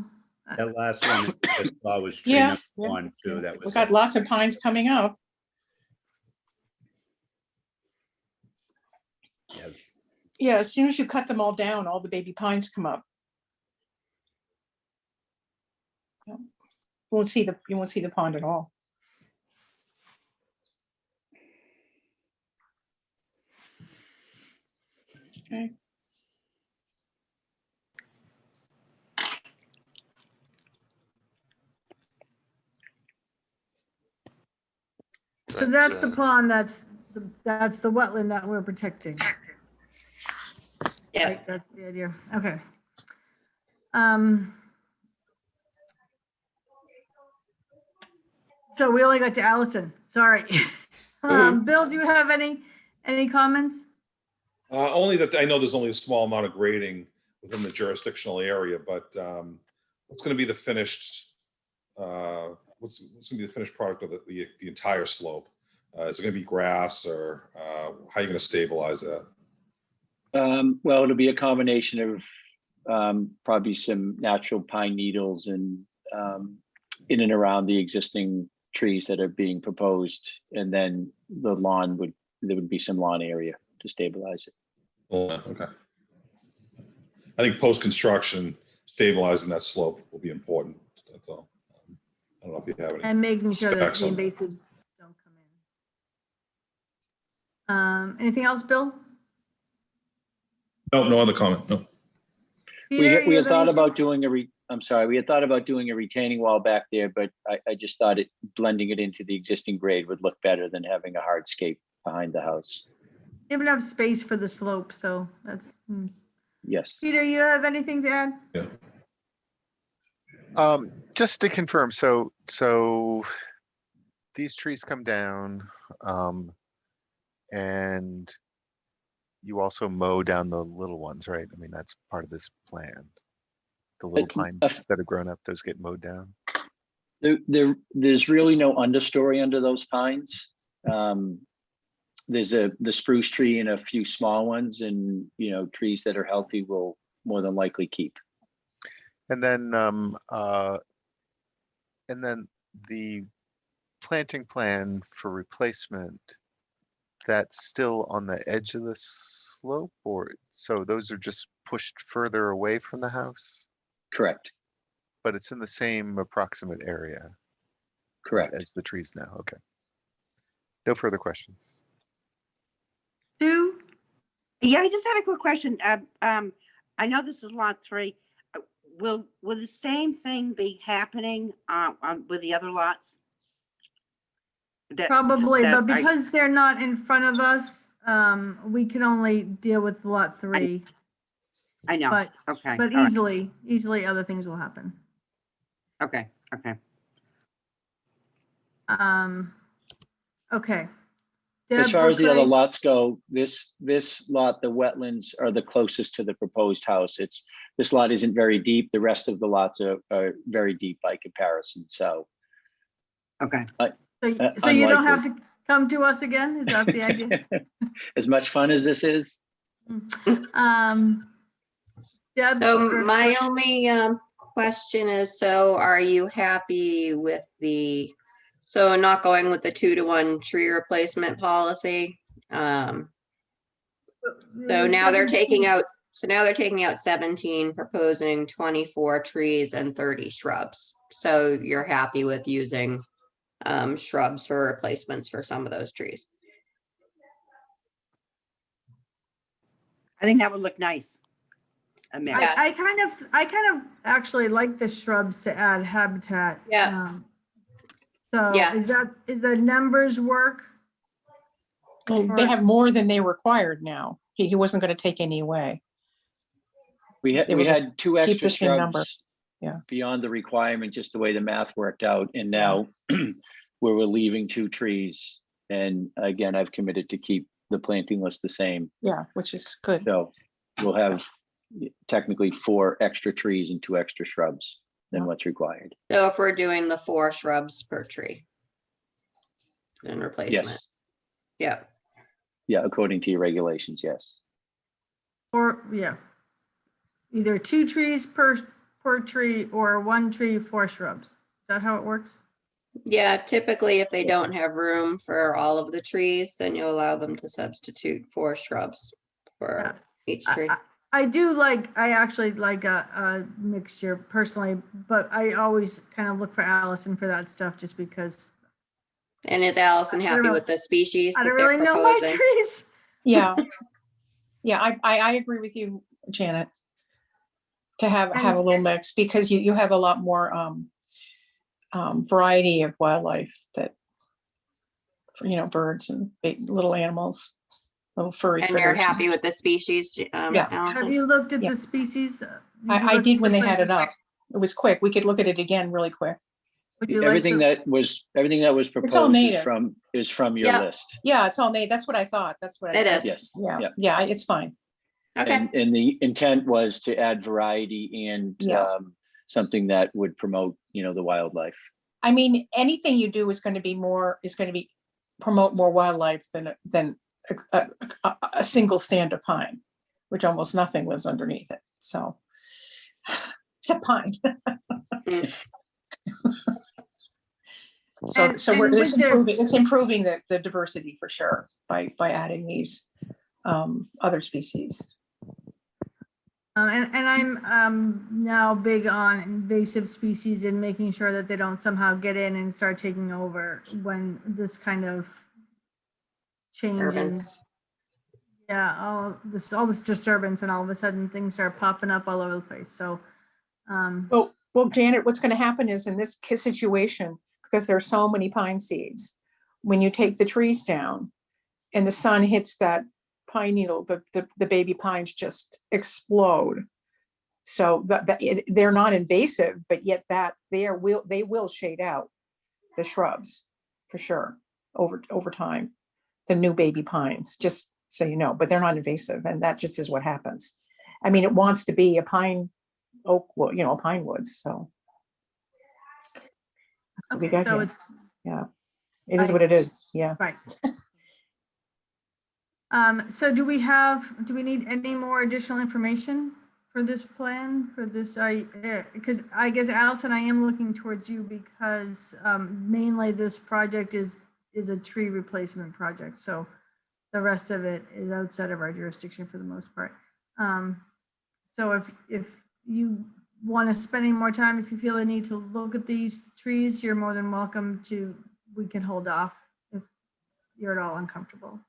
That last one that I just saw was tree Yeah. number yeah, 1, too. yeah. That We've was got it. lots of pines coming up. Yeah. Yeah, as soon as you cut them all down, all the baby pines come up. You won't see the pond at all. Okay. So that's the pond, that's the wetland that we're protecting. Yeah. Right, that's the idea. Okay. So we only got to Allison. Sorry. Bill, do you have any comments? Only that I know there's only a small amount of grading within the jurisdictional area, but what's going to be the finished? What's going to be the finished product of the entire slope? Is it going to be grass, or how are you going to stabilize that? Well, it'll be a combination of probably some natural pine needles and in and around the existing trees that are being proposed, and then there would be some lawn area to stabilize it. Oh, okay. I think post-construction, stabilizing that slope will be important. That's all. I don't know if you have any. And making sure that specs the on that. invasives don't come in. Anything else, Bill? No other comment. No. Peter, We you had have thought anything? about doing we had thought about doing a retaining wall back there, but I just thought blending it into the existing grade would look better than having a hardscape behind the house. You have enough space for the slope, so that's. Yes. Peter, you have anything to add? Yeah. Just to confirm, so these trees come down, and you also mow down the little ones, right? I mean, that's part of this plan. The little pines that have grown up, those get mowed down. There's really no understory under those pines. There's the spruce tree and a few small ones, and trees that are healthy will more than likely keep. And then the planting plan for replacement, that's still on the edge of the slope, or so those are just pushed further away from the house? Correct. But it's in the same approximate area. Correct. As the trees now. Okay. No further questions. Sue? Yeah, I just had a quick question. I know this is lot 3. Will the same thing be happening with the other lots? Probably, but because they're not in front of us, we can only deal with lot 3. I know. But Okay. but all right. easily other things will happen. Okay. Okay. As Deb, far as the other okay. lots go, this lot, the wetlands are the closest to the proposed house. This lot isn't very deep. The rest of the lots are very deep by comparison. So. Okay. So you don't have to come to us again? Is that the idea? As much fun as this is. Deb, So my only question is, so are you happy with so not going with the 2-to-1 tree replacement policy? So now they're taking out 17, proposing 24 trees and 30 shrubs. So you're happy with using shrubs for replacements for some of those trees. I think that would look nice. A mix. Yeah. I kind of actually like the shrubs to add habitat. Yeah. So Yeah. is the numbers work? Well, they have more than they required now. He wasn't going to take any away. We They were had two keep extra the same number. shrubs. Yeah. Beyond the requirement, just the way the math worked out. And now we're relieving 2 trees. And again, I've committed to keep the planting list the same. Yeah, which is good. So we'll have technically 4 extra trees and 2 extra shrubs than Yeah. what's required. So if we're doing the 4 shrubs per tree in replacement. Yes. Yeah. Yeah, according to your regulations, yes. Or, yeah. Either 2 trees per tree or 1 tree, 4 shrubs. Is that how it works? Yeah, typically if they don't have room for all of the trees, then you allow them to substitute 4 shrubs for each tree. I actually like a mixture personally, but I always kind of look for Allison for that stuff just because. And is Allison I don't happy know. with the species I that don't they're really know my proposing? trees. Yeah. Yeah, I agree with you, Janet. To have a little mix, because you have a lot more variety of wildlife that, birds and little animals, little furry And critters. you're happy with the species, Yeah. Allison? Have you looked at Yeah. the species? I did when they had it up. It was quick. We could look at it again really quick. Would you like Everything to? that was proposed native. is from your Yeah. list. Yeah, it's all native. That's what I thought. That's what I It thought. is. Yes. Yeah, Yeah. yeah, it's fine. Okay. And the intent was to add variety and Yeah. something that would promote, the wildlife. I mean, anything you do is going to be promote more wildlife than a single stand of pine, which almost nothing lives underneath it. So, except pine. Mm. So And with it's improving the diversity for sure by adding these other species. And I'm now big on invasive species and making sure that they don't somehow get in and start taking over when this kind of change in, Urbans. yeah, all this disturbance, and all of a sudden things start popping up all over the place. So, Well, Janet, what's going to happen is in this situation, because there's so many pine seeds, when you take the trees down and the sun hits that pine needle, the baby pines just explode. So they're not invasive, but yet they will shade out the shrubs for sure over time, the new baby pines, just so you know, but they're not invasive, and that just is what happens. I mean, it wants to be a pine oak, pine woods. So that's what we okay, got so here. it's Yeah, it is what it is. Yeah. right. So do we need any more additional information for this plan, for this? Because I guess Allison, I am looking towards you because mainly this project is a tree replacement project. So the rest of it is outside of our jurisdiction for the most part. So if you want to spend any more time, if you feel the need to look at these trees, you're more than welcome to. We can hold off if you're at all uncomfortable.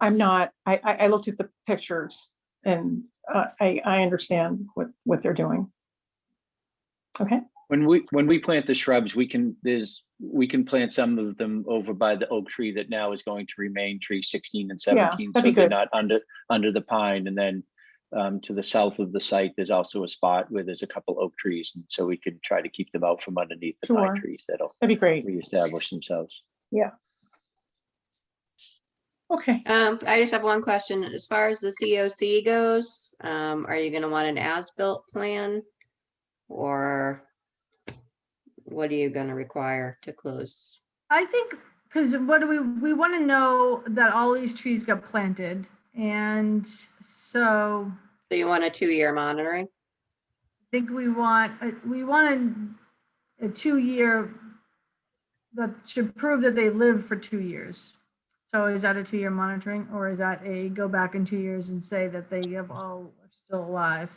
I'm not. I looked at the pictures and I understand what they're doing. Okay. When we plant the shrubs, we can plant some of them over by the oak tree that now is going to remain tree 16 and 17. that'd be So they're good. not under the pine. And then to the south of the site, there's also a spot where there's a couple oak trees. And so we can try to keep them out from underneath the Sure. pine trees that'll That'd be great. reestablish themselves. Yeah. Okay. I just have one question. As far as the COC goes, are you going to want an as-built plan, or what are you going to require to close? I think, because what do we want to know that all these trees got planted, and so So you want a 2-year monitoring? I think we want a 2-year that should prove that they lived for 2 years. So is that a 2-year monitoring, or is that a go back in 2 years and say that they have all are still alive?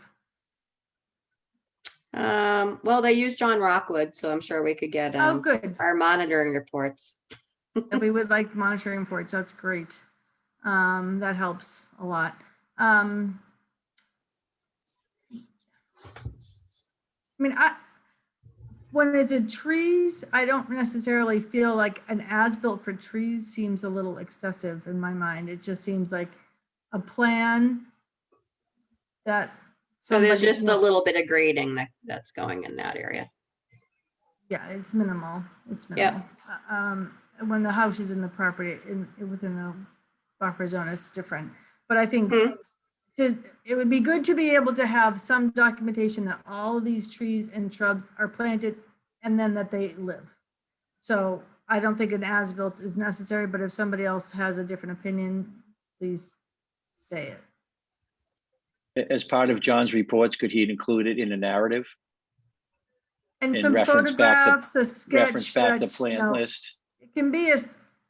Well, they use John Rockwood, so I'm sure we could get Oh, good. our monitoring reports. And we would like monitoring reports. That's great. That helps a lot. When it's in trees, I don't necessarily feel like an as-built for trees seems a little excessive in my mind. It just seems like a plan that. So there's somebody, just you know, a little bit of grading that's going in that area. Yeah, it's minimal. It's Yep. minimal. When the house is in the property, within the buffer zone, it's different. But I think Mhm. it would be good to be able to have some documentation that all of these trees and shrubs are planted and then that they live. So I don't think an as-built is necessary, but if somebody else has a different opinion, please say it. As part of John's reports, could he include it in a narrative? And And some reference back the- photographs, a sketch. Reference back the that's, you plant know, list? It can be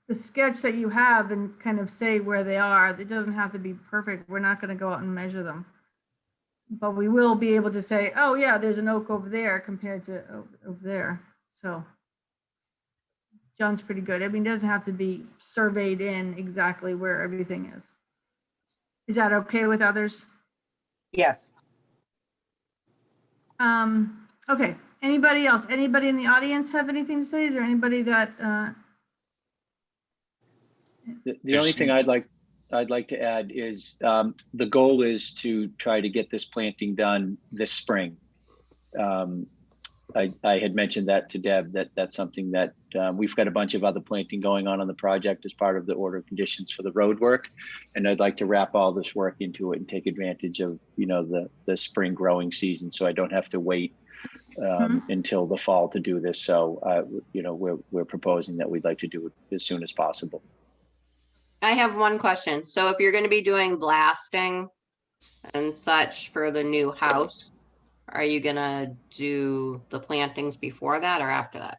the sketch that you have and kind of say where they are. It doesn't have to be perfect. We're not going to go out and measure them. But we will be able to say, oh yeah, there's an oak over there compared to over there. So John's pretty good. I mean, it doesn't have to be surveyed in exactly where everything is. Is that okay with others? Yes. Okay, anybody else? Anybody in the audience have anything to say? Is there anybody that, The only thing I'd like to add is the goal is to try to get this planting done this spring. I had mentioned that to Deb, that's something that we've got a bunch of other planting going on the project as part of the order of conditions for the road work. And I'd like to wrap all this work into it and take advantage of, you know, the spring growing season. So I don't have to wait until the fall to do this. So, you know, we're proposing that we'd like to do it as soon as possible. I have one question. So if you're going to be doing blasting and such for the new house, are you going to do the plantings before that or after that?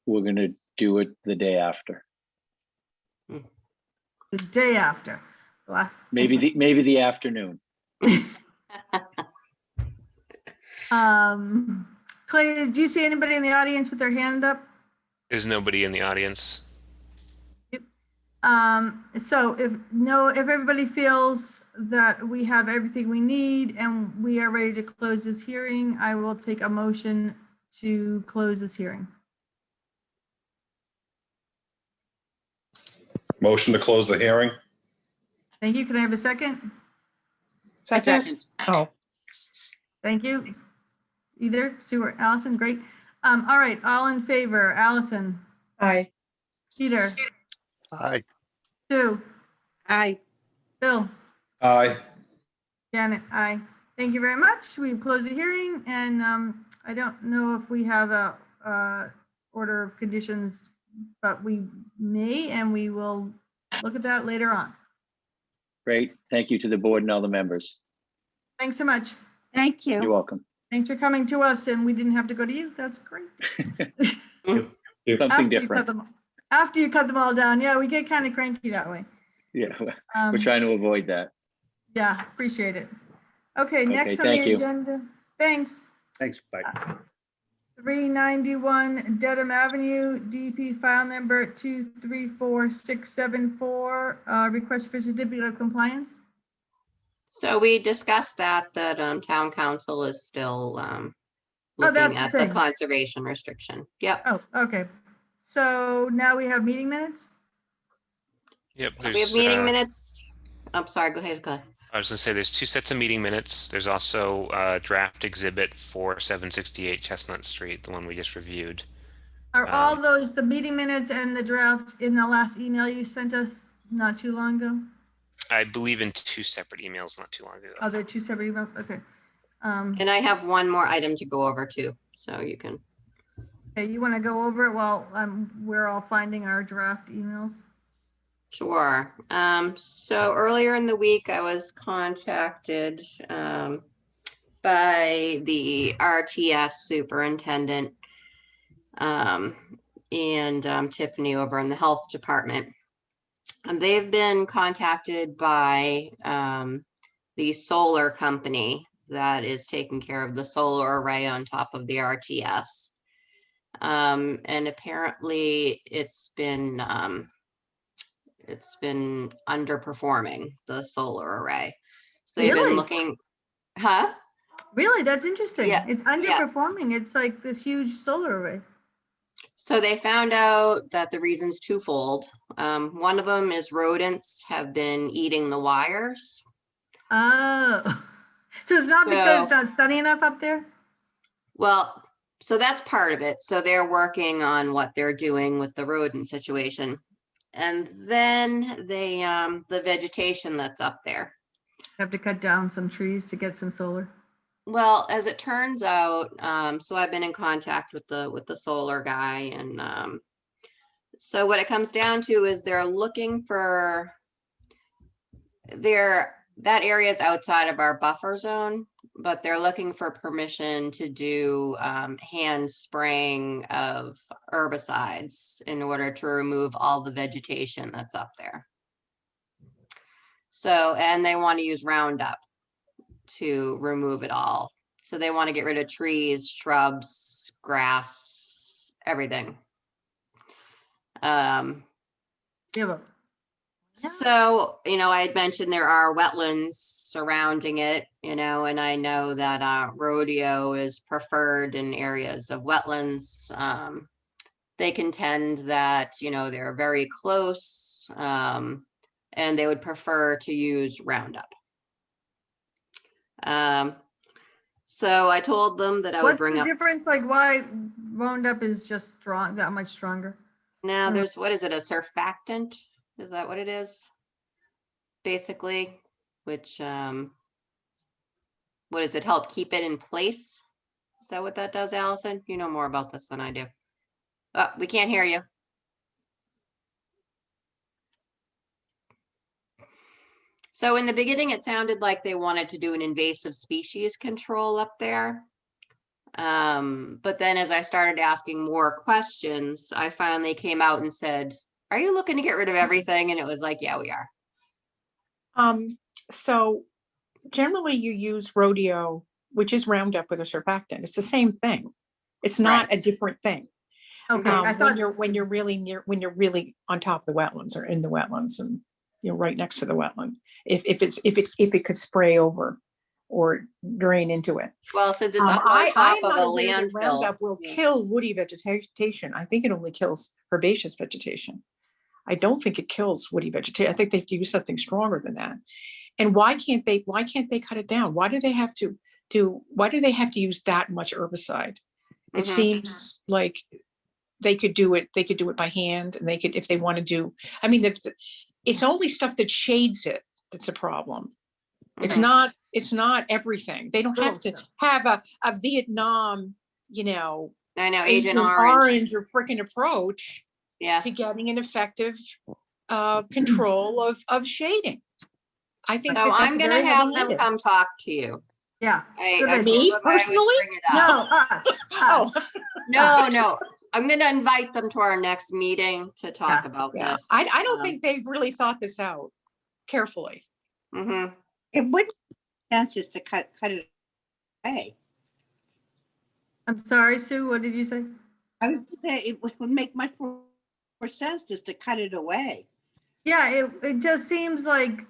We're going to do it the day after. the day after? Last. Maybe the afternoon. Clay, did you see anybody in the audience with their hand up? There's nobody in the audience. So if everybody feels that we have everything we need and we are ready to close this hearing, I will take a motion to close this hearing. Motion to close the hearing? Thank you. Can I have a second? Second. Oh, Thank you. Either Sue or Allison, great. All right, all in favor, Allison, aye. Peter, Aye. Sue, Aye. Bill, Aye. Janet, aye. Thank you very much. We've closed the hearing and I don't know if we have a order of conditions, but we may, and we will look at that later on. Great. Thank you to the board and all the members. Thanks so much. Thank You're you. welcome. Thanks for coming to us and we didn't have to go to you. That's great. Something different. After you cut them all down. Yeah, we get kind of cranky that way. Yeah, we're trying to avoid that. Yeah, appreciate it. Okay, next on thank the you. agenda. Thanks. Thanks, bye. 391 Dedham Avenue, DP file number 234674, request for certificate of compliance. So we discussed that town council is still that's looking the at the thing. conservation restriction. Yep. Oh, okay. So now we have meeting minutes. Yep. We have There's, meeting minutes. I'm sorry, go ahead. I was going to say there's 2 sets of meeting minutes. There's also a draft exhibit for 768 Chestnut Street, the one we just reviewed. Are all those the meeting minutes and the draft in the last email you sent us not too long ago? I believe in 2 separate emails not too long ago. Oh, they're 2 separate emails. Okay. And I have one more item to go over too, so you can. Okay, you want to go over it while we're all finding our draft emails? Sure. So earlier in the week, I was contacted by the RTS superintendent and Tiffany over in the health department. And they've been contacted by the solar company that is taking care of the solar array on top of the RTS. And apparently it's been underperforming the solar array. So they've been Really? looking, huh? Really? That's interesting. Yeah, It's underperforming. It's like this huge solar array. So they found out that the reason's twofold. One of them is rodents have been eating the wires. Oh, so it's not because it's So- not sunny enough up there? Well, so that's part of it. So they're working on what they're doing with the rodent situation. And then they, the vegetation that's up there. Have to cut down some trees to get some solar. Well, as it turns out, so I've been in contact with the solar guy, and so what it comes down to is they're looking for that area is outside of our buffer zone, but they're looking for permission to do hand spraying of herbicides in order to remove all the vegetation that's up there. So, and they want to use Roundup to remove it all. So they want to get rid of trees, shrubs, grass, everything. Yeah, but So, you know, I had mentioned there are wetlands surrounding it, you know, and I know that rodeo is preferred in areas of wetlands. They contend that, you know, they're very close, and they would prefer to use Roundup. So I told them that I would what's bring the up. difference? Like why Roundup is just strong, that much stronger? Now there's, what is it, a surfactant? Is that what it is? Basically, which, what does it help keep it in place? Is that what that does, Allison? You know more about this than I do. Oh, we can't hear you. So in the beginning, it sounded like they wanted to do an invasive species control up there. But then as I started asking more questions, I finally came out and said, are you looking to get rid of everything? And it was like, yeah, we are. So generally you use rodeo, which is Roundup with a surfactant. It's the same thing. It's not Right. a different thing. Okay, I thought When you're really on top of the wetlands or in the wetlands and you're right next to the wetland. If it could spray over or drain into it. Well, since it's up I on top am of not a aware that landfill. Roundup will Yeah. kill woody vegetation. I think it only kills herbaceous vegetation. I don't think it kills woody vegetation. I think they have to use something stronger than that. And why can't they cut it down? Why do they have to use that much herbicide? It Mhm. seems like they could do it by hand, and they could, if they want to do, I mean, it's only stuff that shades it that's a problem. It's Mhm. not everything. They don't have to Little stuff. have a Vietnam, I know, Agent Agent Orange. Orange or freaking approach Yeah. to getting an effective control of shading. I think So that I'm that's gonna very have them heavy-handed. come talk to you. Yeah. Good I idea. told Me them I would personally? bring it up. No, us. Oh, us. No. I'm gonna invite them to our next meeting to talk about yeah. this. I don't think they've really thought this out carefully. Mhm. It would make sense just to cut it away. I'm sorry, Sue, what did you say? I would say it would make much more sense just to cut it away. Yeah, it just seems like,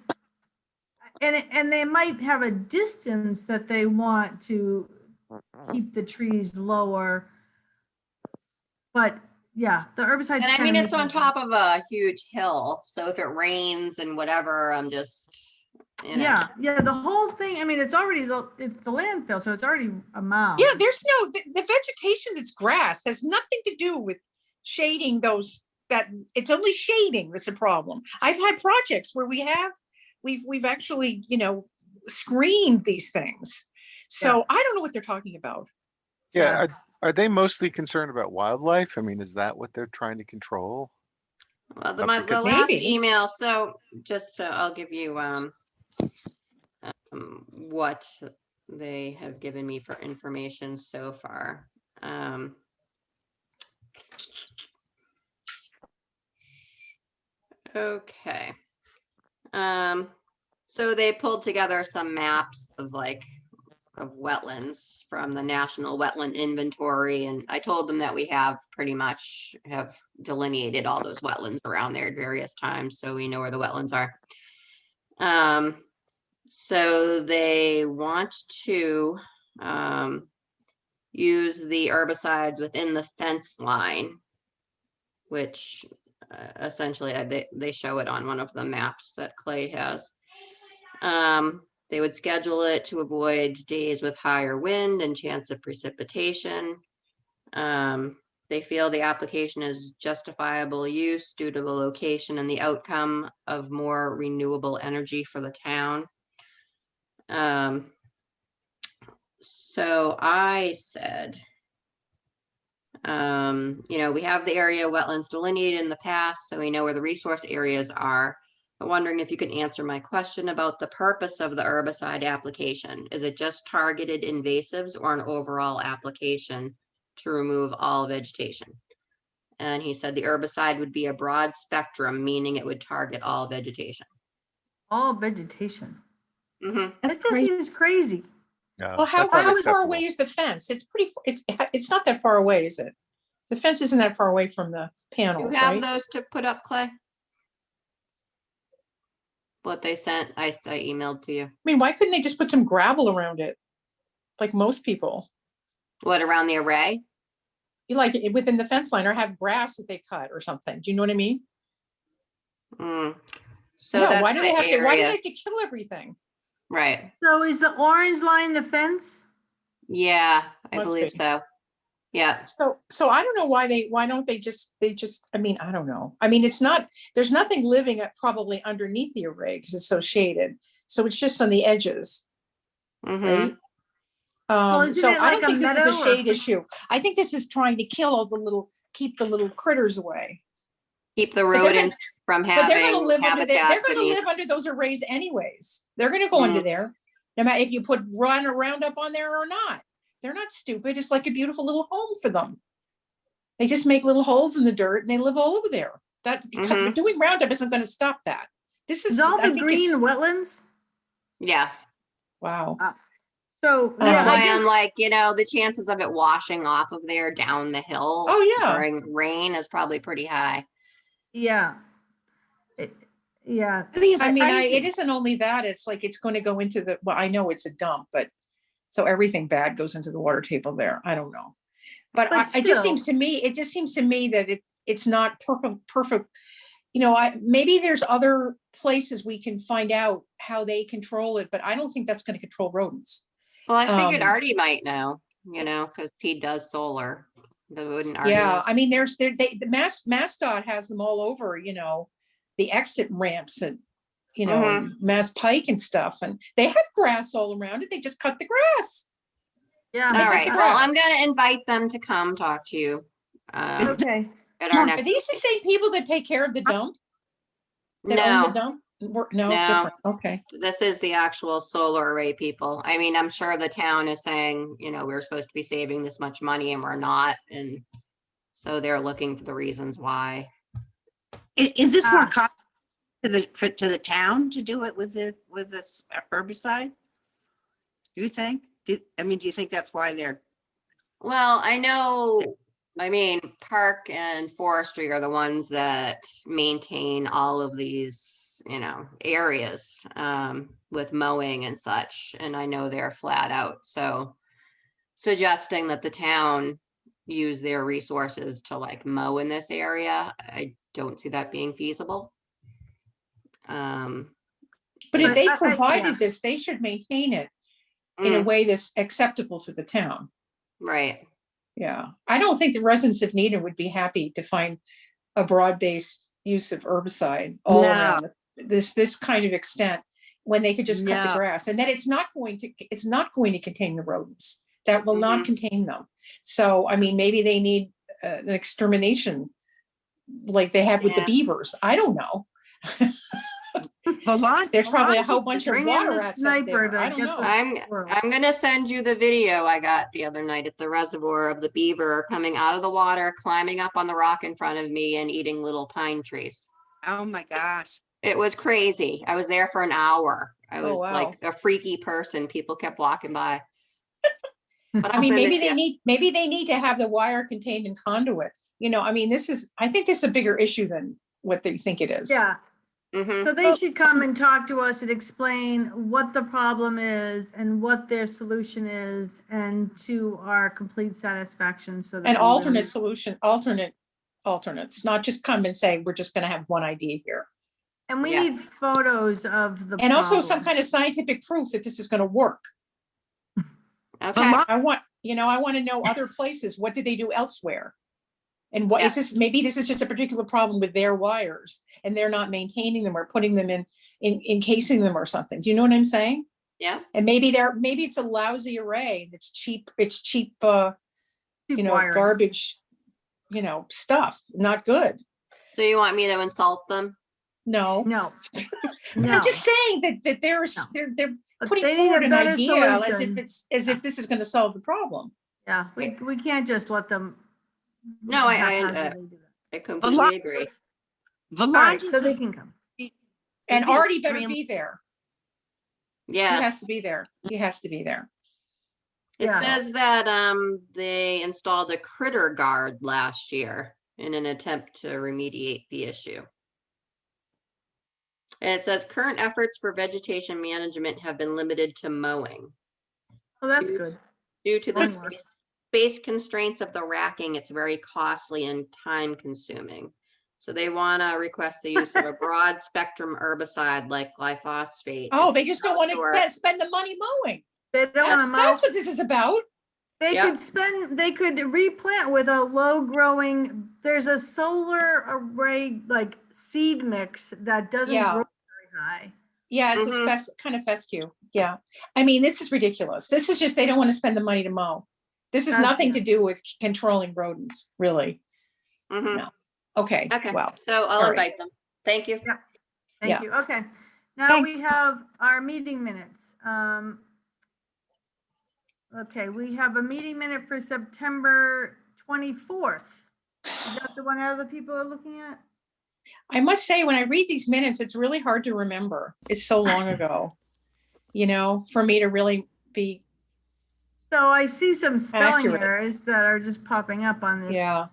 and they might have a distance that they want to keep the trees lower. But yeah, the herbicides. And I kinda mean, it's make on it- top of a huge hill, so if it rains and whatever, I'm just, you know. Yeah, the whole thing, I mean, it's the landfill, so it's already a mound. Yeah, there's the vegetation that's grass has nothing to do with shading it's only shading that's a problem. I've had projects where we've actually, screened these things. So I don't know what they're talking about. Yeah, are they mostly concerned about wildlife? I mean, is that what they're trying to control? Well, the Because- last Maybe. email, so I'll give you what they have given me for information so far. Okay. So they pulled together some maps of like of wetlands from the National Wetland Inventory. And I told them that we have pretty much have delineated all those wetlands around there at various times, so we know where the wetlands are. So they want to use the herbicides within the fence line, which essentially they show it on one of the maps that Clay has. They would schedule it to avoid days with higher wind and chance of precipitation. They feel the application is justifiable use due to the location and the outcome of more renewable energy for the town. So I said, you know, we have the area wetlands delineated in the past, so we know where the resource areas are. I'm wondering if you can answer my question about the purpose of the herbicide application. Is it just targeted invasives or an overall application to remove all vegetation? And he said the herbicide would be a broad spectrum, meaning it would target all vegetation. All vegetation. Mm-hmm. That just seems crazy. No, Well, how that's not far acceptable. away is the fence? It's pretty, it's not that far away, is it? The fence isn't that far away from the You panels, have right? those to put up, Clay? What they sent, I emailed to you. I mean, why couldn't they just put some gravel around it? Like most people, What, around the array? you like it within the fence line, or have grass that they cut or something. Do you know what I mean? So No, that's why do the they have to, why do they area, have to kill everything? right? So is the orange line the fence? Yeah, I Must believe be. so. Yeah, So I don't know why don't they just, I mean, I don't know. I mean, it's not, there's nothing living probably underneath the array because it's so shaded. So it's just on the edges, right? Well, isn't So it I like don't a think this is a meadow or shade free- issue. I think this is trying to kill all the keep the little critters away. keep the But they're gonna- rodents from But they're having gonna live under there. habitat They're gonna beneath. live under those arrays anyways. They're gonna go under there. No matter if you put Roundup on there or not. They're not stupid. It's like a beautiful little home for them. They just make little holes in the dirt and they live all over there. Doing Roundup isn't going to stop that. This is Is all I the think green it's- wetlands? Yeah, Wow. So that's yeah, I why guess- I'm like, you know, the chances of it washing off of there down the hill Oh, yeah. during rain is probably pretty high. yeah. Yeah. I think it's I mean, crazy. it isn't only that. It's like it's going to go into the. Well, I know it's a dump, but so everything bad goes into the water table there. I don't know, but it just seems to me. It just seems to me that it's not perfect. You know, maybe there's other places we can find out how they control it, but I don't think that's going to control rodents. Well, I figured Artie might know, you know, because he does solar. But wouldn't Artie Yeah, know? I mean, the MassDOT has them all over, you know, the exit ramps and, you know, Mass Pike and stuff, and they have grass all around it. They just cut the grass. Yeah. All cut right. the Well, I'm grass. going to invite them to come talk to you Okay. at our Are next. these the same people that take care of the dump? That own the No, dump? No, No. different. Okay. this is the actual solar array people. I mean, I'm sure the town is saying, you know, we're supposed to be saving this much money and we're not. And so they're looking for the reasons why. Is this more cost to the town to do it with this herbicide? Do you think? Do you think that's why they're? Well, I know, I mean, Park and Forestry are the ones that maintain all of these, you know, areas with mowing and such. And I know they're flat out. So suggesting that the town use their resources to like mow in this area, I don't see that being feasible. But if they provided this, they should maintain it in a way that's acceptable to the town. Right. Yeah, I don't think the residents of Needham would be happy to find a broad-based use of herbicide all around this kind of extent when they could just cut the grass, and then it's not going to contain the rodents. That will not contain them. So, I mean, maybe they need an extermination like they have with the beavers. I don't know. There's probably a whole bunch of water rats out there. I don't know. I'm gonna send you the video I got the other night at the reservoir of the beaver coming out of the water, climbing up on the rock in front of me and eating little pine trees. Oh my gosh. It was crazy. I was there for an hour. I was wow. like a freaky person. People kept walking by. But I I'll mean, send it maybe to they you. need to have the wire contained in conduit. You know, I mean, I think this is a bigger issue than what they think it is. Yeah, Mhm. so they should come and talk to us and explain what the problem is and what their solution is, and to our complete satisfaction, so that. An we really- alternate solution, alternates, not just come and say, we're just gonna have one idea here. And we Yeah. need photos of the. And also some problem. kind of scientific proof that this is gonna work. Okay. I want to know other places, what did they do elsewhere? And what is Yeah. this, maybe this is just a particular problem with their wires and they're not maintaining them or putting them in encasing them or something. Do you know what I'm saying? Yeah. And maybe it's a lousy array. It's cheap, Cheap wiring. garbage, stuff, not good. So you want me to insult them? No, No. I'm No. just saying that they're But putting they need forward a an better idea as solution. if this is going to solve the problem. Yeah, we can't just let them. No, I haphazardly do that. I completely agree. All right, Volante so they can come. And be Artie better extremely- be there. He has Yes. to be there. He has to be there. It Yeah. says that they installed a critter guard last year in an attempt to remediate the issue. And it says current efforts for vegetation management have been limited to mowing. Well, that's good. Due to the Mowing work. space constraints of the racking, it's very costly and time consuming. So they want to request the use of a broad spectrum herbicide like glyphosate. Oh, they just don't want Outdoor. to spend the money mowing. They don't want to mow. That's what this is about. They Yeah. they could replant with a low growing, there's a solar array, like seed mix that doesn't Yeah. grow very high. Yeah, it's Mhm. just kind of fescue. Yeah. I mean, this is ridiculous. This is just, they don't want to spend the money to mow. This has That's- nothing to do with controlling rodents, really. Mhm. No. Okay, Okay, well, so I'll all right. invite them. Thank you. Yeah. Yeah. Thank you. Okay. Now we have our meeting minutes. Okay, we have a meeting minute for September 24th. Is that the one other people are looking at? I must say, when I read these minutes, it's really hard to remember. It's so long ago, for me to really be, So I see some spelling Accurate. errors that are just popping up on this. yeah.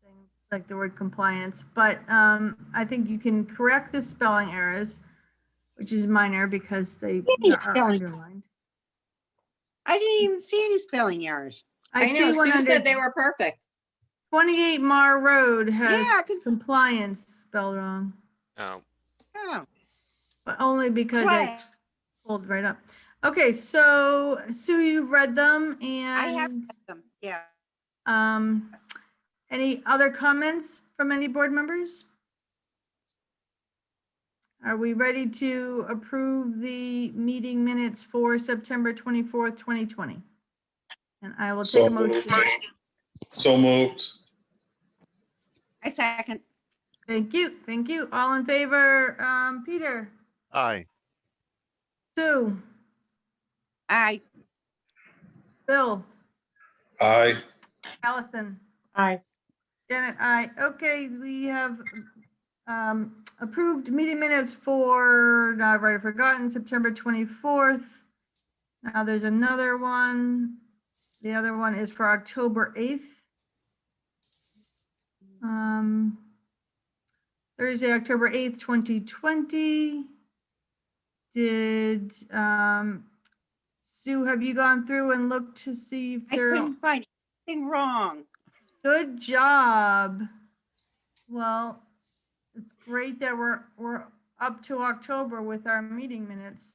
thing, like the word compliance, but I think you can correct the spelling errors, which is minor because they Any are spelling- underlined. I didn't even see any spelling errors. I know, see one Sue under said they were perfect. 28 Mar Road Yeah, I has could- compliance spelled wrong, Oh, Oh, but only because I Clay, pulled right up. Okay, so Sue, you've read them I have and them, yeah. any other comments from any board members? Are we ready to approve the meeting minutes for September 24th, 2020? And I will take So a motion. So moved. I second. Thank you, thank you. All in favor, Peter, Aye. Sue, Aye. Bill, Aye. Allison, I, Janet, I, okay, we have approved meeting minutes for, now I've already forgotten, September 24th. Now there's another one. The other one is for October 8th. Thursday, October 8th, 2020. Did, Sue, have you gone through and looked to see if I there? couldn't find anything wrong. Good job. Well, it's great that we're up to October with our meeting minutes.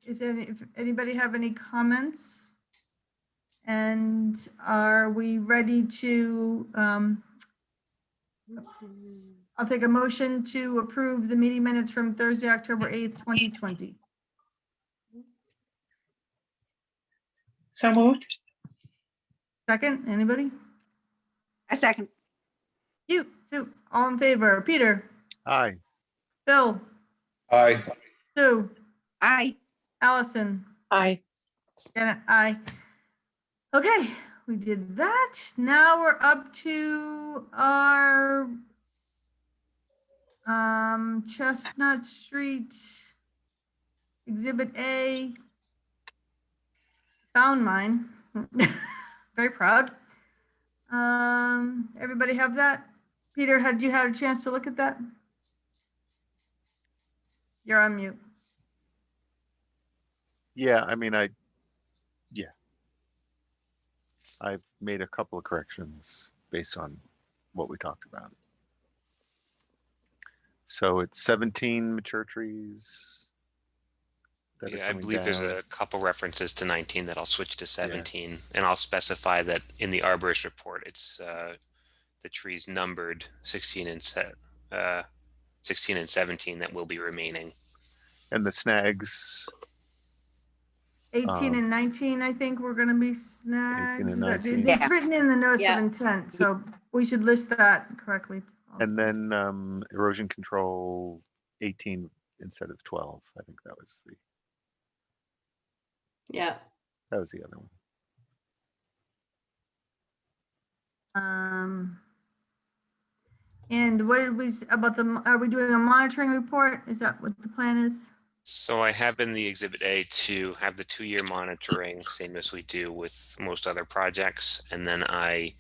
If anybody have any comments? And are we ready to, I'll take a motion to approve the meeting minutes from Thursday, October 8th, 2020. so moved. Second, anybody? I second. You, Sue, all in favor? Peter, Aye. Bill, Aye. Sue, Aye. Allison, I, Janet, aye. Okay, we did that. Now we're up to our Chestnut Street Exhibit A. Found mine. Very proud. Everybody have that? Peter, had you had a chance to look at that? You're on mute. Yeah, I mean, I've made a couple of corrections based on what we talked about. So it's 17 mature trees that are Yeah, I coming believe there's down. a couple references to 19 that I'll switch to 17, and I'll specify that in the arborist report, it's the trees numbered 16 and 17 that will be remaining. And the snags, 18 and 19, I think we're gonna be snags. and Is that- 19. It's written in the notice of Yeah. intent, so we should list that correctly. And then erosion control 18 instead of 12. I think that was Yeah. the other one. And what did we, about are we doing a monitoring report? Is that what the plan is? So I have in the Exhibit A to have the 2-year monitoring, same as we do with most other projects. And then I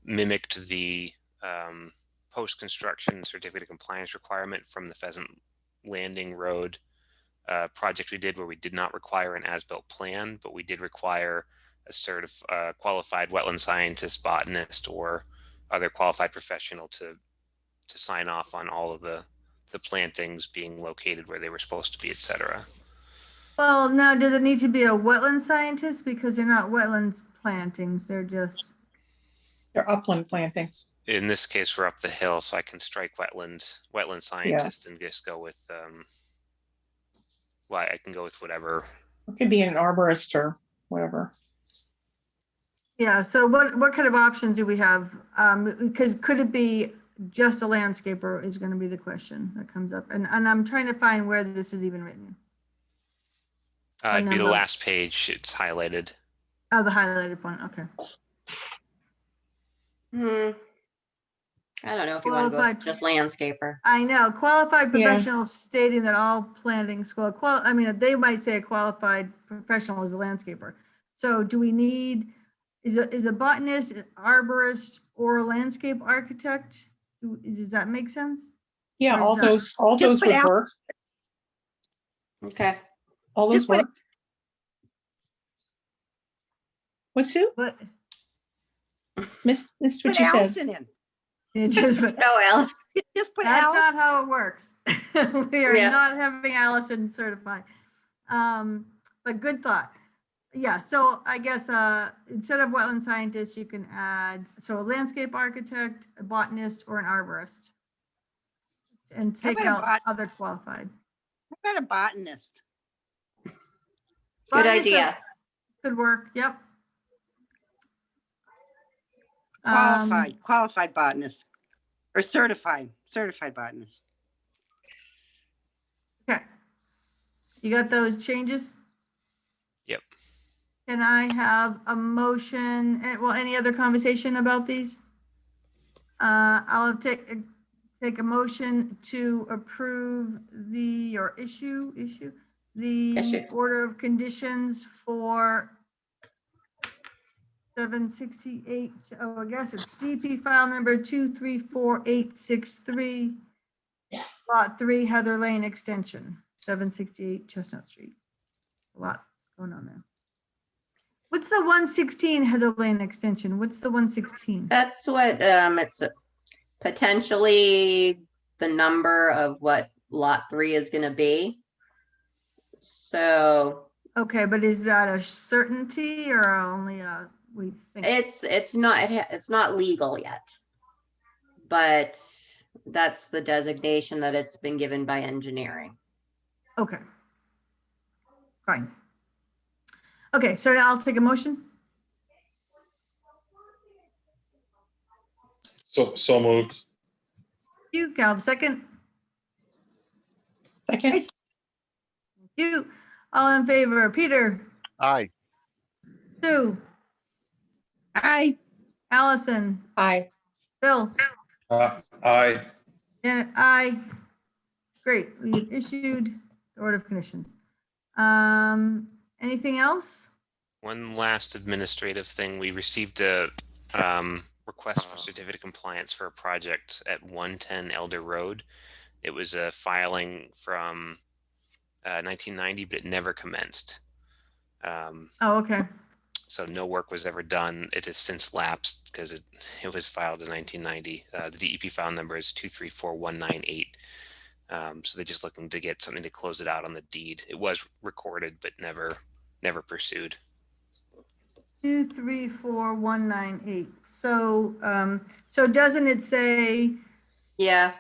mimicked the post-construction certificate of compliance requirement from the Pheasant Landing Road project we did, where we did not require an as-built plan, but we did require a qualified wetland scientist, botanist, or other qualified professional to sign off on all of the plantings being located where they were supposed to be, etc. Well, now, does it need to be a wetland scientist? Because they're not wetlands plantings, they're just, They're upland plantings. In this case, we're up the hill, so I can strike wetland scientist and just go with I can go with whatever. It could be an arborist or whatever. yeah, so what kind of options do we have? Because could it be just a landscaper is gonna be the question that comes up. And I'm trying to find where this is even written. It'd be the number? last page. It's highlighted. Oh, the highlighted one, okay. I don't know if you want to go with Qualified- just landscaper. I know, qualified Yeah. professionals stating that all plantings, I mean, they might say a qualified professional is a landscaper. So do we need, is a botanist, an arborist, or a landscape architect? Does that make sense? Yeah, Or all is that- those Just would put out- work. Okay. All those just put- work. What, Sue? But Missed what Put you said. Allison in. it just, No, Alice. Just put that's Allison. not how it works. We are Yeah. not having Allison certify. But good thought. Yeah, so I guess instead of wetland scientist, you can add, so a landscape architect, a botanist, or an arborist. And take about a out other qualified. How about a botanist? Good Botanist idea. could work, yep. Um, Qualified botanist. Or certified botanist. Okay. You got those changes? Yep. Can I have a motion, any other conversation about these? I'll take a motion to approve or issue the Issue. order of conditions for 768, I guess it's DP file number 234863, Lot 3 Heather Lane Extension, 768 Chestnut Street. A lot going on there. What's the 116 Heather Lane Extension? What's the 116? That's what it's potentially the number of what lot 3 is going to be. So Okay, but is that a certainty or only we think? it's not legal yet, but that's the designation that it's been given by engineering. Okay. Fine. Okay, so now I'll take a motion. So moved. You, Calv, second. Second. Thank you. All in favor, Peter, Aye. Sue, Aye. Allison, Aye. Bill, Aye. and I. Great, we have issued the order of conditions. Anything else? One last administrative thing, we received a request for certificate of compliance for a project at 110 Elder Road. It was a filing from 1990, but it never commenced. Oh, okay. So no work was ever done. It has since lapsed because it was filed in 1990. The DEP file number is 234198. So they're just looking to get something to close it out on the deed. It was recorded, but never pursued. 234198. So, so doesn't it say, Yeah.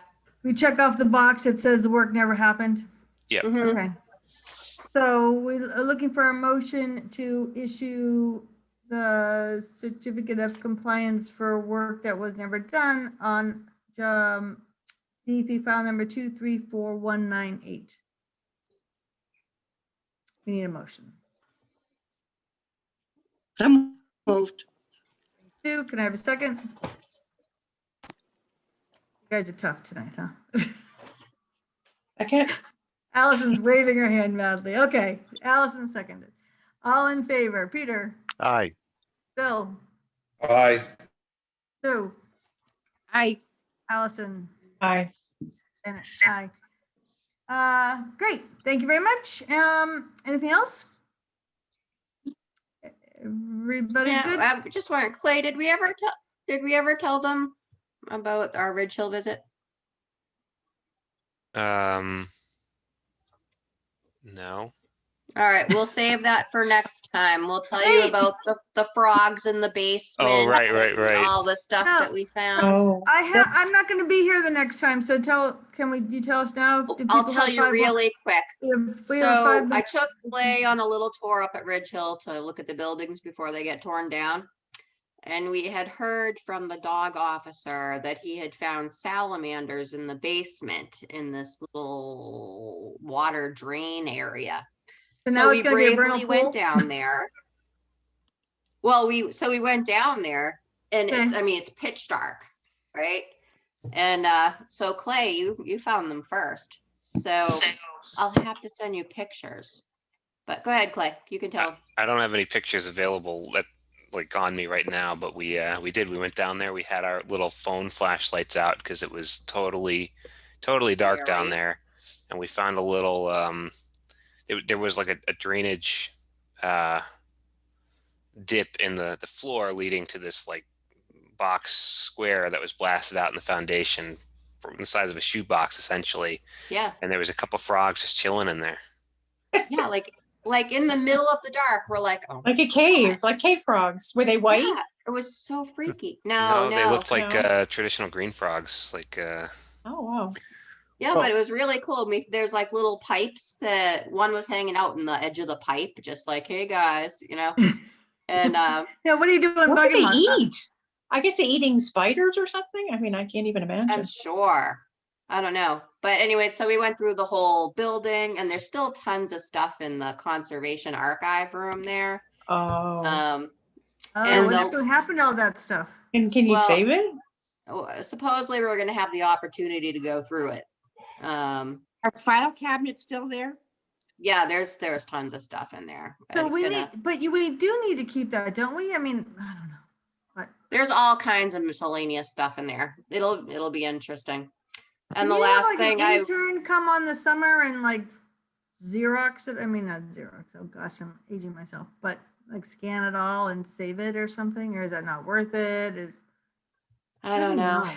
we check off the box that says the work never happened? Yep. Mhm. Okay. So we are looking for a motion to issue the certificate of compliance for work that was never done on DEP file number 234198. We need a motion. So moved. Sue, can I have a second? You guys are tough tonight, huh? Second. Allison's waving her hand madly. Okay, Allison seconded. All in favor, Peter, Aye. Bill, Aye. Sue, I, Allison, Aye. and I. Great, thank you very much. Anything else? Everybody good? Yeah, I just wondering, Clay, did we ever tell them about our Ridge Hill visit? No. All right, we'll save that for next time. We'll tell you Wait. about the frogs in the basement. Oh, right. and all the stuff No. that we found. Oh, I'm not gonna be here the next time, so you tell us now? Do I'll people tell have you 5 really quick. we have So 5 I minutes. took Clay on a little tour up at Ridge Hill to look at the buildings before they get torn down. And we had heard from the dog officer that he had found salamanders in the basement in this little water drain area. So So now we it's gonna be a vernal bravely went pool? down there. Well, we went down there and Okay. it's pitch dark, right? And so Clay, you found them first. So I'll have to send you pictures. But go ahead, Clay. You can tell. I don't have any pictures available on me right now, but we went down there. We had our little phone flashlights out because it was totally dark down Scary. there, and we found a little there was like a drainage dip in the floor leading to this like box square that was blasted out in the foundation from the size of a shoebox essentially, Yeah. and there was a couple frogs just chilling in there. Yeah, like in the middle of the dark, we're like, oh, like a cave, like cave frogs. Were they white? yeah, it was so freaky. No, They looked like No. traditional green frogs, like Oh, wow. yeah, but it was really cool. There's like little pipes that one was hanging out in the edge of the pipe, just like, hey guys, and Yeah, what are you doing? What do bugging they us? eat? I guess they're eating spiders or something. I mean, I can't even I'm imagine. sure. I don't know. But anyway, so we went through the whole building and there's still tons of stuff in the conservation archive room there. Oh, And What's the- gonna happen to all that stuff? and can you well- save it? Supposedly we're going to have the opportunity to go through it. are file cabinets still there? Yeah, there's tons of stuff in there. So It's we gonna- we do need to keep that, don't we? I mean, I don't know. There's all kinds of miscellaneous stuff in there. It'll be interesting. And the Can you have, last like, thing an intern come on the summer and like Xerox it? I mean, not Xerox. Oh gosh, I'm aging myself. But like scan it all and save it or something, or is that not worth it? I don't know.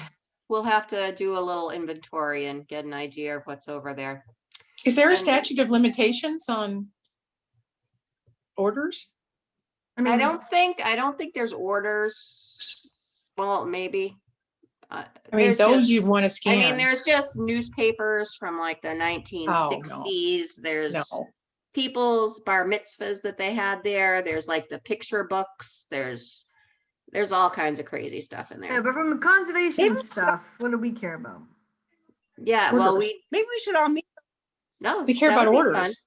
We'll have to do a little inventory and get an idea of what's over there. Is there a And- statute of limitations on orders? I don't think there's orders. Well, maybe. I mean, There's those just- you want to scan. I mean, there's just newspapers from like the 1960s. There's No. people's bar mitzvahs that they had there. There's like the picture books. There's all kinds of crazy stuff in Yeah, there. but from the conservation Maybe- stuff, what do we care about? Yeah, well, Orders. Maybe we should all meet. no, We care that about would be fun. orders.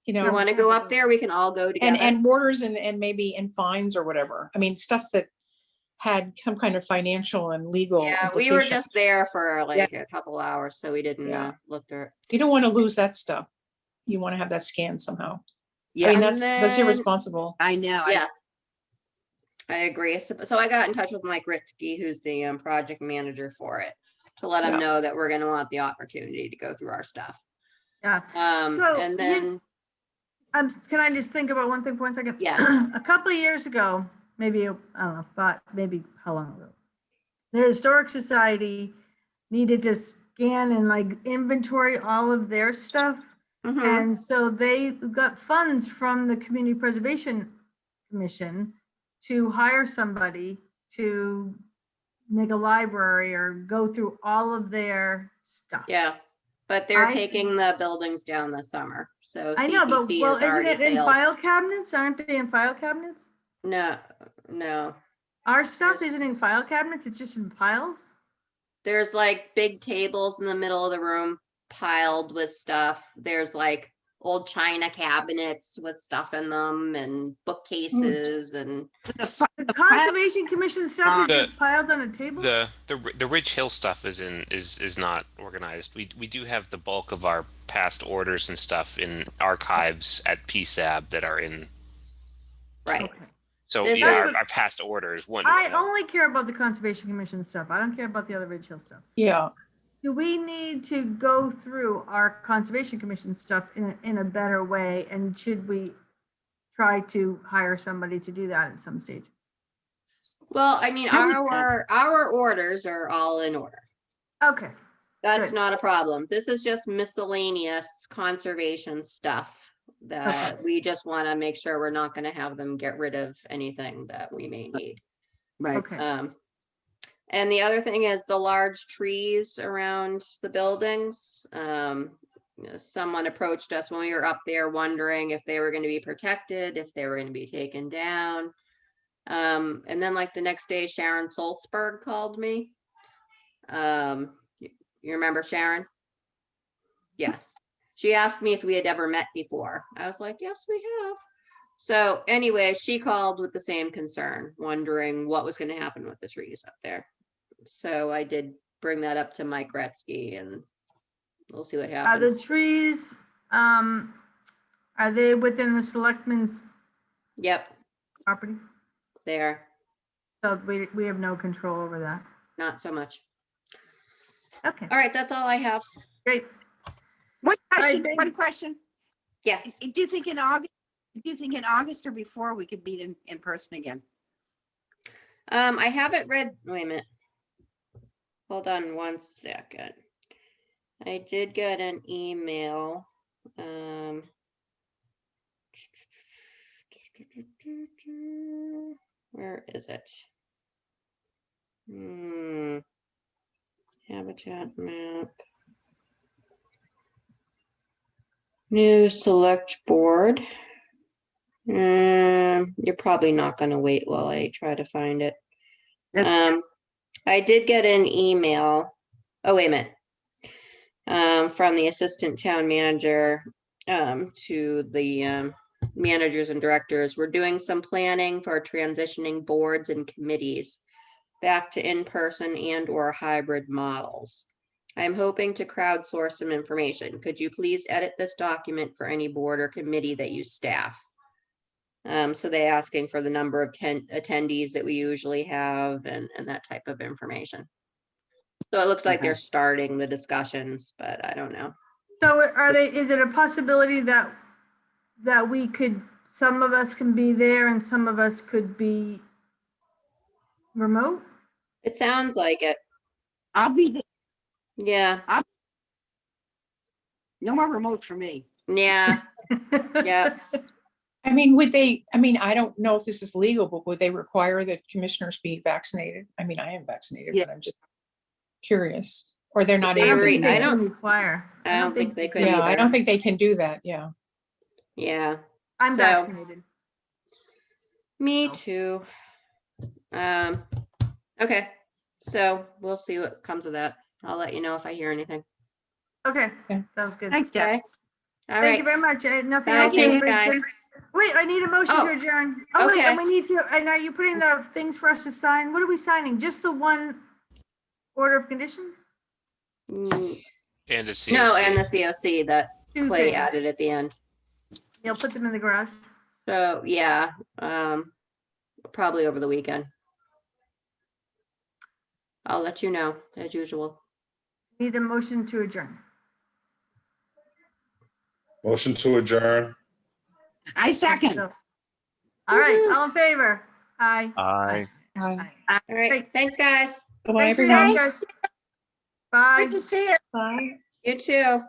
You If know, you want to go up there, we can all go together. and orders and maybe in fines or whatever. I mean, stuff that had some kind of financial and legal. Yeah, we were implications. just there for like a couple hours, so we didn't Yeah. look through it. You don't want to lose that stuff. you want to have that scanned somehow. I Yeah, mean, And that's then- irresponsible. I know. Yeah. I agree. So I got in touch with Mike Ritzky, who's the project manager for it, to let him Yeah. know that we're gonna want the opportunity to go through our stuff. Yeah. And then, Can I just think about one thing for 1 second? Yes. A couple of years ago, maybe, I don't know, but maybe how long ago? The Historic Society needed to scan and like inventory all of their stuff. mhm, And so they got funds from the Community Preservation Commission to hire somebody to make a library or go through all of their stuff. yeah, but they're I- taking the buildings down this summer, so I know, but CPC well, is isn't already it in sailed. file cabinets? Aren't they in file cabinets? No, Our stuff There's- isn't in file cabinets, it's just in piles? there's like big tables in the middle of the room piled with stuff. There's like old china cabinets with stuff in them and bookcases and The Conservation Commission stuff is The- just piled on a table? The Ridge Hill stuff is not organized. We do have the bulk of our past orders and stuff in archives at PSAB that are in. right. Okay. So This yeah, is- our past orders. One. I only care about the Conservation Commission stuff. I don't care about the other Ridge Hill stuff. Yeah. Do we need to go through our Conservation Commission stuff in a better way? And should we try to hire somebody to do that at some stage? Well, I mean, I would- our orders are all in order. Okay, That's Good. not a problem. This is just miscellaneous conservation stuff that we just want to make sure we're not going to have them get rid of anything that we may need. Right. okay. And the other thing is the large trees around the buildings. Someone approached us when we were up there wondering if they were going to be protected, if they were going to be taken down. And then like the next day, Sharon Salzberg called me. You remember Sharon? Yes. She asked me if we had ever met before. I was like, yes, we have. So anyway, she called with the same concern, wondering what was going to happen with the trees up there. So I did bring that up to Mike Gretzky and we'll see what Are happens. the trees, are they within the selectmen's Yep, property? there, So we have no control over that. not so much. Okay, All right, that's all I have. great. One I question, think- one question. Yes. Do you think in August or before we could meet in person again? I haven't read, wait a minute. Hold on 1 second. I did get an email. Where is it? Habitat map. New select board. You're probably not gonna wait while I try to find it. I did get an email. Oh, wait a minute. From the assistant town manager to the managers and directors. We're doing some planning for transitioning boards and committees back to in-person and or hybrid models. I'm hoping to crowdsource some information. Could you please edit this document for any board or committee that you staff? So they're asking for the number of attendees that we usually have and that type of information. So it looks like Okay. they're starting the discussions, but I don't know. So is it a possibility that we could, some of us can be there and some of us could be remote? It sounds like it. I'll be there. Yeah, No more remote for me. yeah, yeah. I mean, I don't know if this is legal, but would they require that commissioners be vaccinated? I mean, I am vaccinated, Yeah. but I'm just curious. Or they're not They able agree. to. They I do can that. don't- require. I don't think they could Yeah, I either. don't think they can do that. Yeah. Yeah, I'm So- vaccinated. me Oh. too. Okay, so we'll see what comes of that. I'll let you know if I hear anything. Okay, Okay. sounds good. Thanks, Deb. Okay. All Thank you right. very much. Nothing Bye, else. thanks, Anybody guys. can- Wait, I need a motion Oh, to adjourn. Oh, wait, okay. and we need to, and are you putting the things for us to sign? What are we signing? Just the one order of conditions? And a COC. No, and the COC that Two clay things. added at the end. You'll put them in the garage. So, yeah, probably over the weekend. I'll let you know, as usual. Need a motion to adjourn. Motion to adjourn. I second. So- All right, all in favor? Aye. I. Aye. All right, Great. thanks, guys. Thanks for your help, guys. Bye. Good to see you. You too.